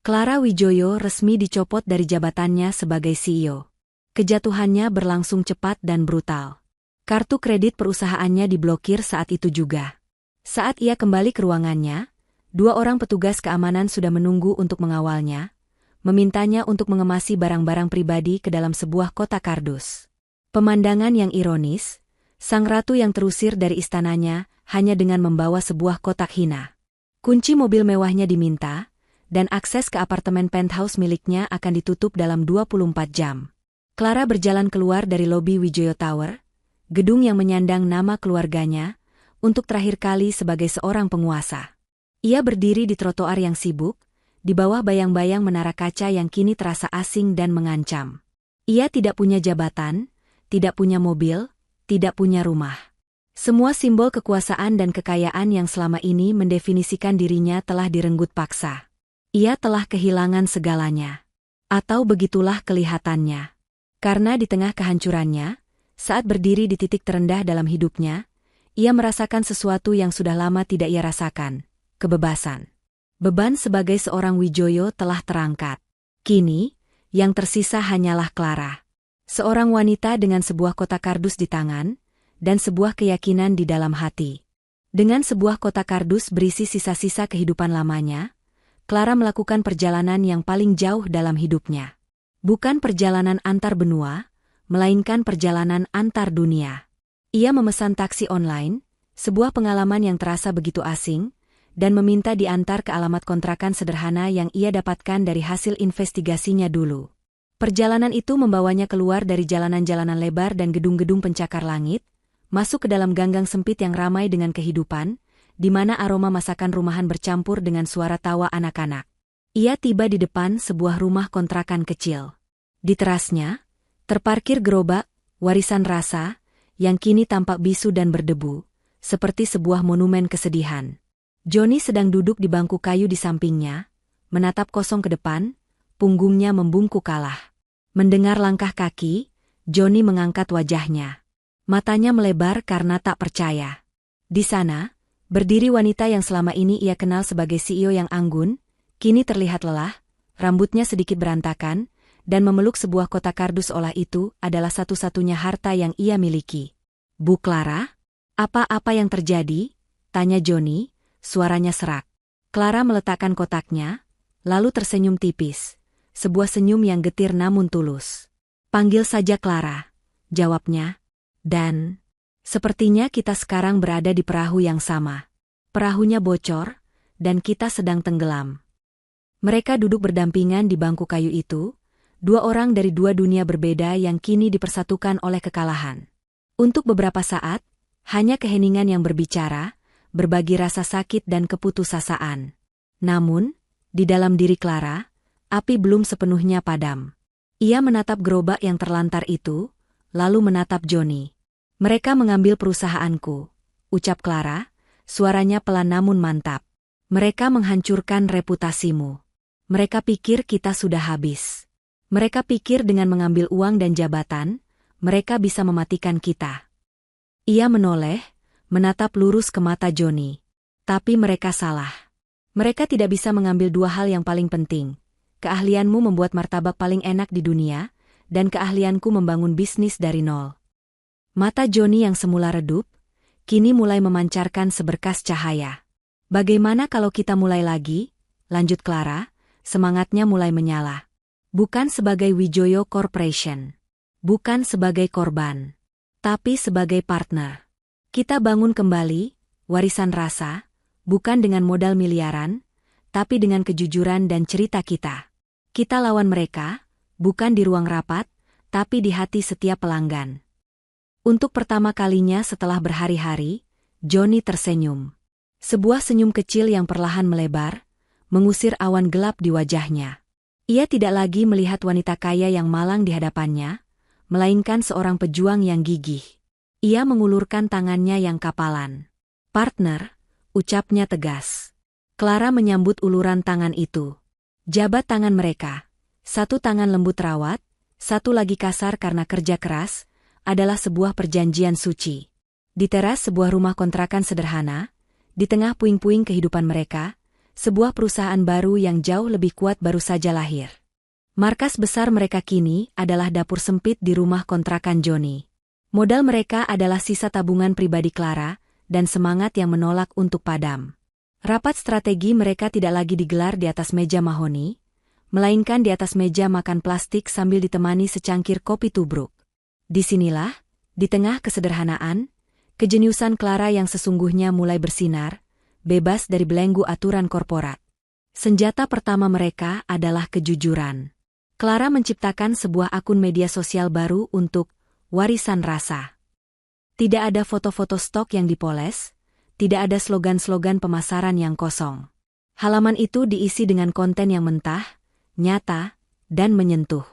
Clara Wijoyo resmi dicopot dari jabatannya sebagai CEO. Kejatuhannya berlangsung cepat dan brutal. Kartu kredit perusahaannya diblokir saat itu juga. Saat ia kembali ke ruangannya, 2 orang petugas keamanan sudah menunggu untuk mengawalnya, memintanya untuk mengemasi barang-barang pribadi ke dalam sebuah kotak kardus. Pemandangan yang ironis, sang ratu yang terusir dari istananya hanya dengan membawa sebuah kotak hina. Kunci mobil mewahnya diminta, dan akses ke apartemen penthouse miliknya akan ditutup dalam 24 jam. Clara berjalan keluar dari lobi Wijoyo Tower, gedung yang menyandang nama keluarganya, untuk terakhir kali sebagai seorang penguasa. Ia berdiri di trotoar yang sibuk, di bawah bayang-bayang menara kaca yang kini terasa asing dan mengancam. Ia tidak punya jabatan, tidak punya mobil, tidak punya rumah. Semua simbol kekuasaan dan kekayaan yang selama ini mendefinisikan dirinya telah direnggut paksa. Ia telah kehilangan segalanya. Atau begitulah kelihatannya. Karena di tengah kehancurannya, saat berdiri di titik terendah dalam hidupnya, ia merasakan sesuatu yang sudah lama tidak ia rasakan, kebebasan. Beban sebagai seorang Wijoyo telah terangkat. Kini, yang tersisa hanyalah Clara. Seorang wanita dengan sebuah kotak kardus di tangan, dan sebuah keyakinan di dalam hati. Dengan sebuah kotak kardus berisi sisa-sisa kehidupan lamanya, Clara melakukan perjalanan yang paling jauh dalam hidupnya. Bukan perjalanan antar benua, melainkan perjalanan antar dunia. Ia memesan taksi online, sebuah pengalaman yang terasa begitu asing, dan meminta diantar ke alamat kontrakan sederhana yang ia dapatkan dari hasil investigasinya dulu. Perjalanan itu membawanya keluar dari jalanan-jalanan lebar dan gedung-gedung pencakar langit, masuk ke dalam ganggang sempit yang ramai dengan kehidupan, di mana aroma masakan rumahan bercampur dengan suara tawa anak-anak. Ia tiba di depan sebuah rumah kontrakan kecil. Di terasnya, terparkir gerobak, warisan rasa, yang kini tampak bisu dan berdebu, seperti sebuah monumen kesedihan. Johnny sedang duduk di bangku kayu di sampingnya, menatap kosong ke depan, punggungnya membungkuk kalah. Mendengar langkah kaki, Johnny mengangkat wajahnya. Matanya melebar karena tak percaya. Di sana, berdiri wanita yang selama ini ia kenal sebagai CEO yang anggun, kini terlihat lelah, rambutnya sedikit berantakan, dan memeluk sebuah kotak kardus seolah itu adalah satu-satunya harta yang ia miliki. "Bu Clara? Apa-apa yang terjadi?" tanya Johnny, suaranya serak. Clara meletakkan kotaknya, lalu tersenyum tipis. Sebuah senyum yang getir namun tulus. "Panggil saja Clara," jawabnya. "Dan sepertinya kita sekarang berada di perahu yang sama. Perahunya bocor, dan kita sedang tenggelam." Mereka duduk berdampingan di bangku kayu itu, 2 orang dari 2 dunia berbeda yang kini dipersatukan oleh kekalahan. Untuk beberapa saat, hanya keheningan yang berbicara, berbagi rasa sakit dan keputusasaan. Namun, di dalam diri Clara, api belum sepenuhnya padam. Ia menatap gerobak yang terlantar itu, lalu menatap Johnny. "Mereka mengambil perusahaanku," ucap Clara, suaranya pelan namun mantap. "Mereka menghancurkan reputasimu. Mereka pikir kita sudah habis. Mereka pikir dengan mengambil uang dan jabatan, mereka bisa mematikan kita." Ia menoleh, menatap lurus ke mata Johnny. "Tapi mereka salah. Mereka tidak bisa mengambil 2 hal yang paling penting. Keahlianmu membuat martabak paling enak di dunia, dan keahlianku membangun bisnis dari nol." Mata Johnny yang semula redup, kini mulai memancarkan seberkas cahaya. "Bagaimana kalau kita mulai lagi?" lanjut Clara, semangatnya mulai menyala. "Bukan sebagai Wijoyo Corporation. Bukan sebagai korban. Tapi sebagai partner. Kita bangun kembali, warisan rasa, bukan dengan modal miliaran, tapi dengan kejujuran dan cerita kita. Kita lawan mereka, bukan di ruang rapat, tapi di hati setiap pelanggan." Untuk pertama kalinya setelah berhari-hari, Johnny tersenyum. Sebuah senyum kecil yang perlahan melebar, mengusir awan gelap di wajahnya. Ia tidak lagi melihat wanita kaya yang malang di hadapannya, melainkan seorang pejuang yang gigih. Ia mengulurkan tangannya yang kapalan. "Partner," ucapnya tegas. Clara menyambut uluran tangan itu. Jabat tangan mereka. Satu tangan lembut rawat, satu lagi kasar karena kerja keras, adalah sebuah perjanjian suci. Di teras sebuah rumah kontrakan sederhana, di tengah puing-puing kehidupan mereka, sebuah perusahaan baru yang jauh lebih kuat baru saja lahir. Markas besar mereka kini adalah dapur sempit di rumah kontrakan Johnny. Modal mereka adalah sisa tabungan pribadi Clara dan semangat yang menolak untuk padam. Rapat strategi mereka tidak lagi digelar di atas meja mahoni, melainkan di atas meja makan plastik sambil ditemani secangkir kopi tubruk. Disinilah, di tengah kesederhanaan, kejeniusan Clara yang sesungguhnya mulai bersinar, bebas dari belenggu aturan korporat. Senjata pertama mereka adalah kejujuran. Clara menciptakan sebuah akun media sosial baru untuk Warisan Rasa. Tidak ada foto-foto stok yang dipoles, tidak ada slogan-slogan pemasaran yang kosong. Halaman itu diisi dengan konten yang mentah, nyata, dan menyentuh.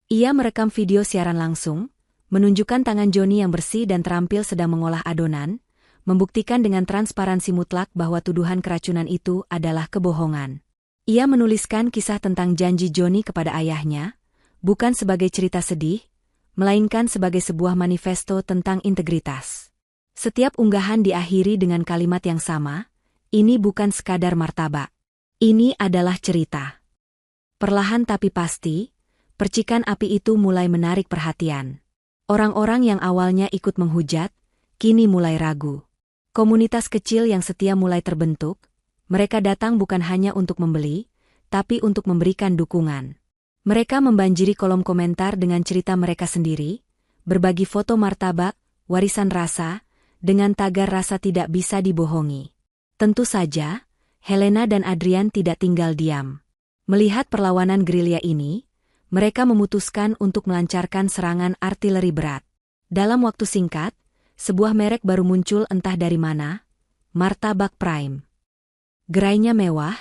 Ia merekam video siaran langsung, menunjukkan tangan Johnny yang bersih dan terampil sedang mengolah adonan, membuktikan dengan transparansi mutlak bahwa tuduhan keracunan itu adalah kebohongan. Ia menuliskan kisah tentang janji Johnny kepada ayahnya, bukan sebagai cerita sedih, melainkan sebagai sebuah manifesto tentang integritas. Setiap unggahan diakhiri dengan kalimat yang sama, ini bukan sekadar martabak. Ini adalah cerita. Perlahan tapi pasti, percikan api itu mulai menarik perhatian. Orang-orang yang awalnya ikut menghujat, kini mulai ragu. Komunitas kecil yang setia mulai terbentuk, mereka datang bukan hanya untuk membeli, tapi untuk memberikan dukungan. Mereka membanjiri kolom komentar dengan cerita mereka sendiri, berbagi foto martabak, warisan rasa, dengan tagar rasa tidak bisa dibohongi. Tentu saja, Helena dan Adrian tidak tinggal diam. Melihat perlawanan gerilya ini, mereka memutuskan untuk melancarkan serangan artileri berat. Dalam waktu singkat, sebuah merek baru muncul entah dari mana, Martabak Prime. Gerainya mewah,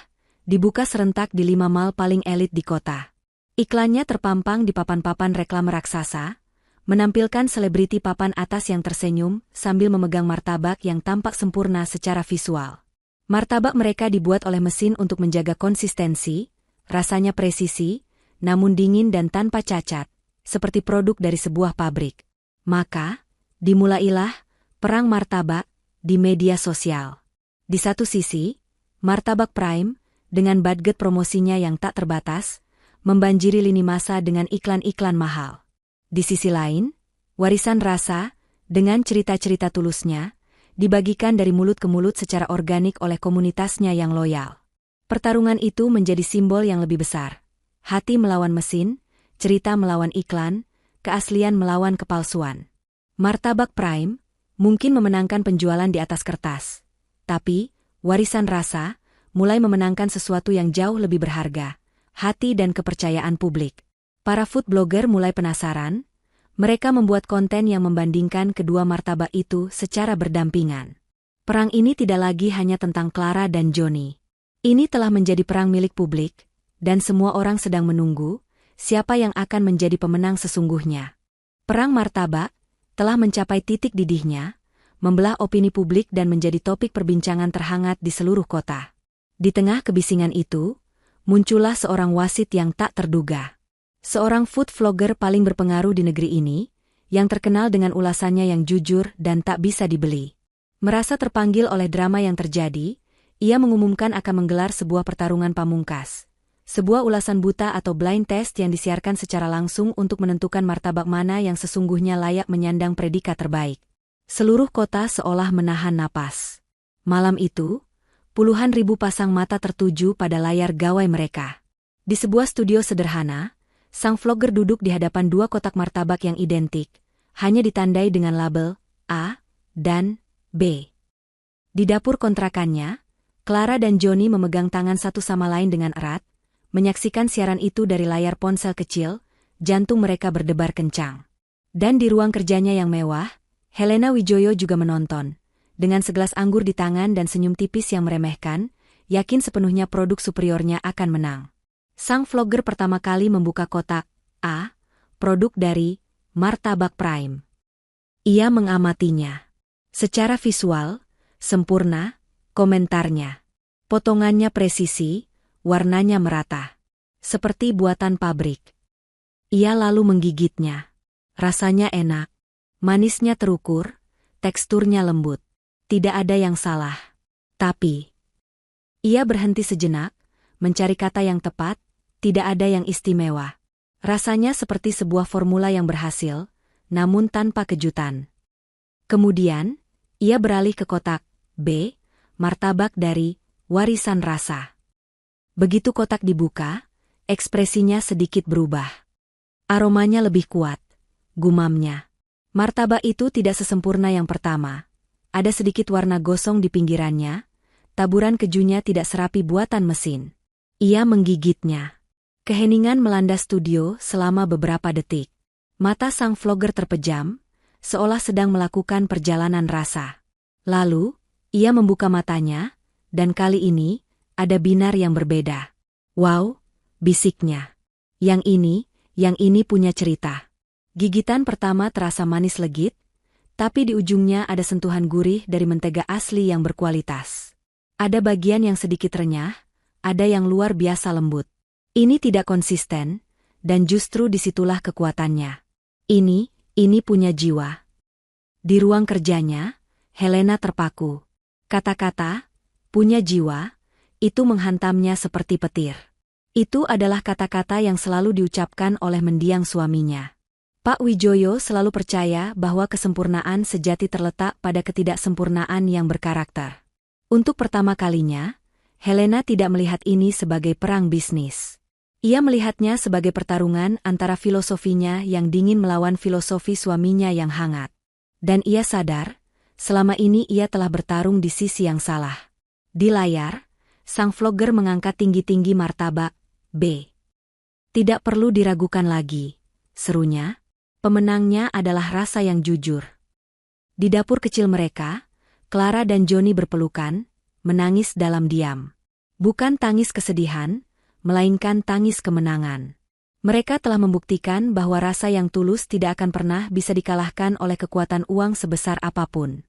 dibuka serentak di 5 mal paling elit di kota. Iklannya terpampang di papan-papan reklame raksasa, menampilkan selebriti papan atas yang tersenyum sambil memegang martabak yang tampak sempurna secara visual. Martabak mereka dibuat oleh mesin untuk menjaga konsistensi, rasanya presisi, namun dingin dan tanpa cacat, seperti produk dari sebuah pabrik. Maka, dimulailah perang martabak di media sosial. Di satu sisi, Martabak Prime, dengan budget promosinya yang tak terbatas, membanjiri lini masa dengan iklan-iklan mahal. Di sisi lain, Warisan Rasa, dengan cerita-cerita tulusnya, dibagikan dari mulut ke mulut secara organik oleh komunitasnya yang loyal. Pertarungan itu menjadi simbol yang lebih besar. Hati melawan mesin, cerita melawan iklan, keaslian melawan kepalsuan. Martabak Prime mungkin memenangkan penjualan di atas kertas, tapi Warisan Rasa mulai memenangkan sesuatu yang jauh lebih berharga, hati dan kepercayaan publik. Para food blogger mulai penasaran, mereka membuat konten yang membandingkan kedua martabak itu secara berdampingan. Perang ini tidak lagi hanya tentang Clara dan Johnny. Ini telah menjadi perang milik publik, dan semua orang sedang menunggu siapa yang akan menjadi pemenang sesungguhnya. Perang martabak telah mencapai titik didihnya, membelah opini publik dan menjadi topik perbincangan terhangat di seluruh kota. Di tengah kebisingan itu, muncullah seorang wasit yang tak terduga. Seorang food vlogger paling berpengaruh di negeri ini, yang terkenal dengan ulasannya yang jujur dan tak bisa dibeli. Merasa terpanggil oleh drama yang terjadi, ia mengumumkan akan menggelar sebuah pertarungan pamungkas. Sebuah ulasan buta atau blind test yang disiarkan secara langsung untuk menentukan martabak mana yang sesungguhnya layak menyandang predikat terbaik. Seluruh kota seolah menahan napas. Malam itu, puluhan ribu pasang mata tertuju pada layar gawai mereka. Di sebuah studio sederhana, sang vlogger duduk di hadapan 2 kotak martabak yang identik, hanya ditandai dengan label A dan B. Di dapur kontrakannya, Clara dan Johnny memegang tangan satu sama lain dengan erat, menyaksikan siaran itu dari layar ponsel kecil, jantung mereka berdebar kencang. Dan di ruang kerjanya yang mewah, Helena Wijoyo juga menonton, dengan segelas anggur di tangan dan senyum tipis yang meremehkan, yakin sepenuhnya produk superiornya akan menang. Sang vlogger pertama kali membuka kotak A, produk dari Martabak Prime. Ia mengamatinya. Secara visual, sempurna, komentarnya. Potongannya presisi, warnanya merata. Seperti buatan pabrik. Ia lalu menggigitnya. Rasanya enak. Manisnya terukur, teksturnya lembut. Tidak ada yang salah. Tapi Ia berhenti sejenak, mencari kata yang tepat, tidak ada yang istimewa. Rasanya seperti sebuah formula yang berhasil, namun tanpa kejutan. Kemudian, ia beralih ke kotak B, martabak dari warisan rasa. Begitu kotak dibuka, ekspresinya sedikit berubah. Aromanya lebih kuat, gumamnya. Martabak itu tidak sesempurna yang pertama. Ada sedikit warna gosong di pinggirannya, taburan kejunya tidak serapi buatan mesin. Ia menggigitnya. Keheningan melanda studio selama beberapa detik. Mata sang vlogger terpejam, seolah sedang melakukan perjalanan rasa. Lalu, ia membuka matanya, dan kali ini, ada binar yang berbeda. Wow, bisiknya. Yang ini punya cerita. Gigitan pertama terasa manis legit, tapi di ujungnya ada sentuhan gurih dari mentega asli yang berkualitas. Ada bagian yang sedikit renyah, ada yang luar biasa lembut. Ini tidak konsisten, dan justru disitulah kekuatannya. Ini punya jiwa. Di ruang kerjanya, Helena terpaku. Kata-kata, punya jiwa, itu menghantamnya seperti petir. Itu adalah kata-kata yang selalu diucapkan oleh mendiang suaminya. Pak Wijoyo selalu percaya bahwa kesempurnaan sejati terletak pada ketidaksempurnaan yang berkarakter. Untuk pertama kalinya, Helena tidak melihat ini sebagai perang bisnis. Ia melihatnya sebagai pertarungan antara filosofinya yang dingin melawan filosofi suaminya yang hangat. Dan ia sadar, selama ini ia telah bertarung di sisi yang salah. Di layar, sang vlogger mengangkat tinggi-tinggi martabak B. Tidak perlu diragukan lagi, serunya. Pemenangnya adalah rasa yang jujur. Di dapur kecil mereka, Clara dan Johnny berpelukan, menangis dalam diam. Bukan tangis kesedihan, melainkan tangis kemenangan. Mereka telah membuktikan bahwa rasa yang tulus tidak akan pernah bisa dikalahkan oleh kekuatan uang sebesar apapun.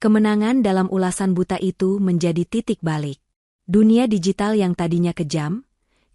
Kemenangan dalam ulasan buta itu menjadi titik balik. Dunia digital yang tadinya kejam,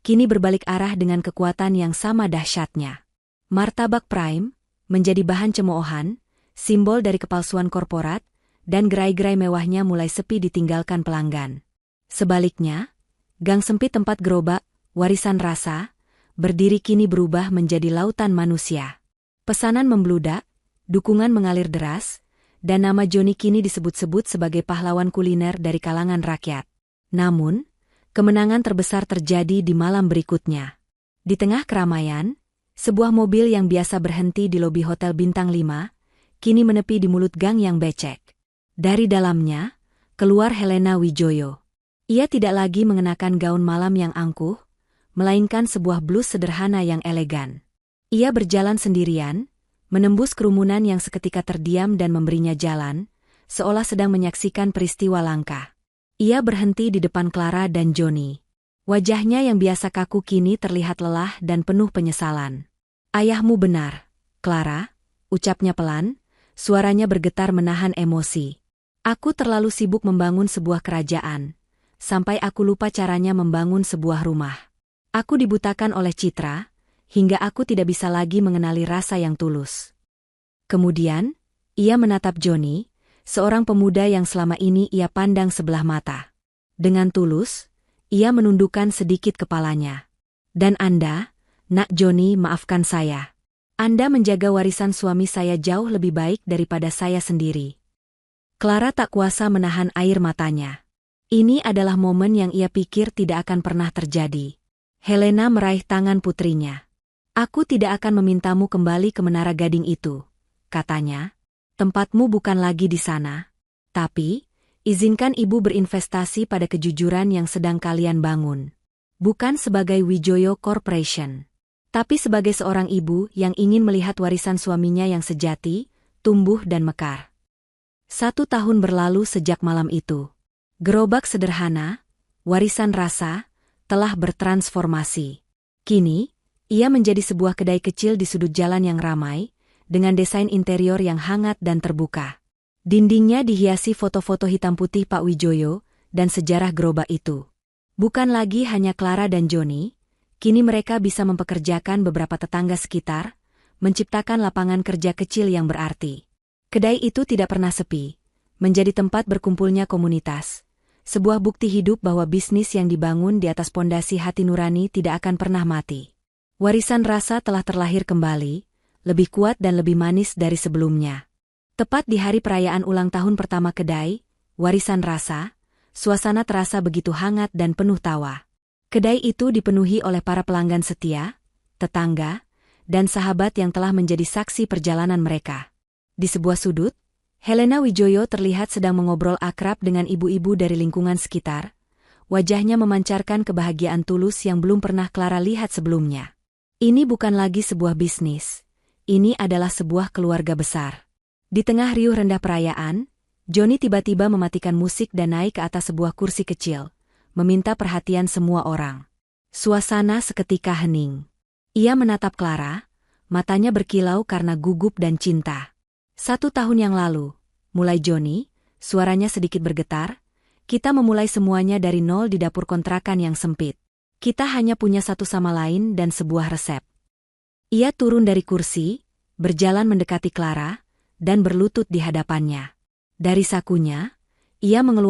kini berbalik arah dengan kekuatan yang sama dahsyatnya. Martabak Prime menjadi bahan cemoohan, simbol dari kepalsuan korporat, dan gerai-gerai mewahnya mulai sepi ditinggalkan pelanggan. Sebaliknya, gang sempit tempat gerobak, warisan rasa, berdiri kini berubah menjadi lautan manusia. Pesanan membludak, dukungan mengalir deras, dan nama Johnny kini disebut-sebut sebagai pahlawan kuliner dari kalangan rakyat. Namun, kemenangan terbesar terjadi di malam berikutnya. Di tengah keramaian, sebuah mobil yang biasa berhenti di lobi Hotel Bintang 5, kini menepi di mulut gang yang becek. Dari dalamnya, keluar Helena Wijoyo. Ia tidak lagi mengenakan gaun malam yang angkuh, melainkan sebuah blus sederhana yang elegan. Ia berjalan sendirian, menembus kerumunan yang seketika terdiam dan memberinya jalan, seolah sedang menyaksikan peristiwa langka. Ia berhenti di depan Clara dan Johnny. Wajahnya yang biasa kaku kini terlihat lelah dan penuh penyesalan. Ayahmu benar, Clara, ucapnya pelan, suaranya bergetar menahan emosi. Aku terlalu sibuk membangun sebuah kerajaan, sampai aku lupa caranya membangun sebuah rumah. Aku dibutakan oleh citra, hingga aku tidak bisa lagi mengenali rasa yang tulus. Kemudian, ia menatap Johnny, seorang pemuda yang selama ini ia pandang sebelah mata. Dengan tulus, ia menundukkan sedikit kepalanya. Dan Anda, Nak Johnny, maafkan saya. Anda menjaga warisan suami saya jauh lebih baik daripada saya sendiri. Clara tak kuasa menahan air matanya. Ini adalah momen yang ia pikir tidak akan pernah terjadi. Helena meraih tangan putrinya. Aku tidak akan memintamu kembali ke Menara Gading itu, katanya. Tempatmu bukan lagi di sana. Tapi, izinkan ibu berinvestasi pada kejujuran yang sedang kalian bangun. Bukan sebagai Wijoyo Corporation, tapi sebagai seorang ibu yang ingin melihat warisan suaminya yang sejati, tumbuh dan mekar. 1 tahun berlalu sejak malam itu. Gerobak sederhana, warisan rasa, telah bertransformasi. Kini, ia menjadi sebuah kedai kecil di sudut jalan yang ramai, dengan desain interior yang hangat dan terbuka. Dindingnya dihiasi foto-foto hitam putih Pak Wijoyo dan sejarah gerobak itu. Bukan lagi hanya Clara dan Johnny, kini mereka bisa mempekerjakan beberapa tetangga sekitar, menciptakan lapangan kerja kecil yang berarti. Kedai itu tidak pernah sepi, menjadi tempat berkumpulnya komunitas, Sebuah bukti hidup bahwa bisnis yang dibangun di atas pondasi hati nurani tidak akan pernah mati. Warisan rasa telah terlahir kembali, lebih kuat dan lebih manis dari sebelumnya. Tepat di hari perayaan ulang tahun pertama kedai, Warisan Rasa, suasana terasa begitu hangat dan penuh tawa. Kedai itu dipenuhi oleh para pelanggan setia, tetangga, dan sahabat yang telah menjadi saksi perjalanan mereka. Di sebuah sudut, Helena Wijoyo terlihat sedang mengobrol akrab dengan ibu-ibu dari lingkungan sekitar. Wajahnya memancarkan kebahagiaan tulus yang belum pernah Clara lihat sebelumnya. Ini bukan lagi sebuah bisnis. Ini adalah sebuah keluarga besar. Di tengah riuh rendah perayaan, Johnny tiba-tiba mematikan musik dan naik ke atas sebuah kursi kecil, meminta perhatian semua orang. Suasana seketika hening. Ia menatap Clara, matanya berkilau karena gugup dan cinta. 1 tahun yang lalu, mulai Johnny, suaranya sedikit bergetar, kita memulai semuanya dari nol di dapur kontrakan yang sempit. Kita hanya punya satu sama lain dan sebuah resep. Ia turun dari kursi, berjalan mendekati Clara, dan berlutut di hadapannya. Dari sakunya, ia mengeluarkan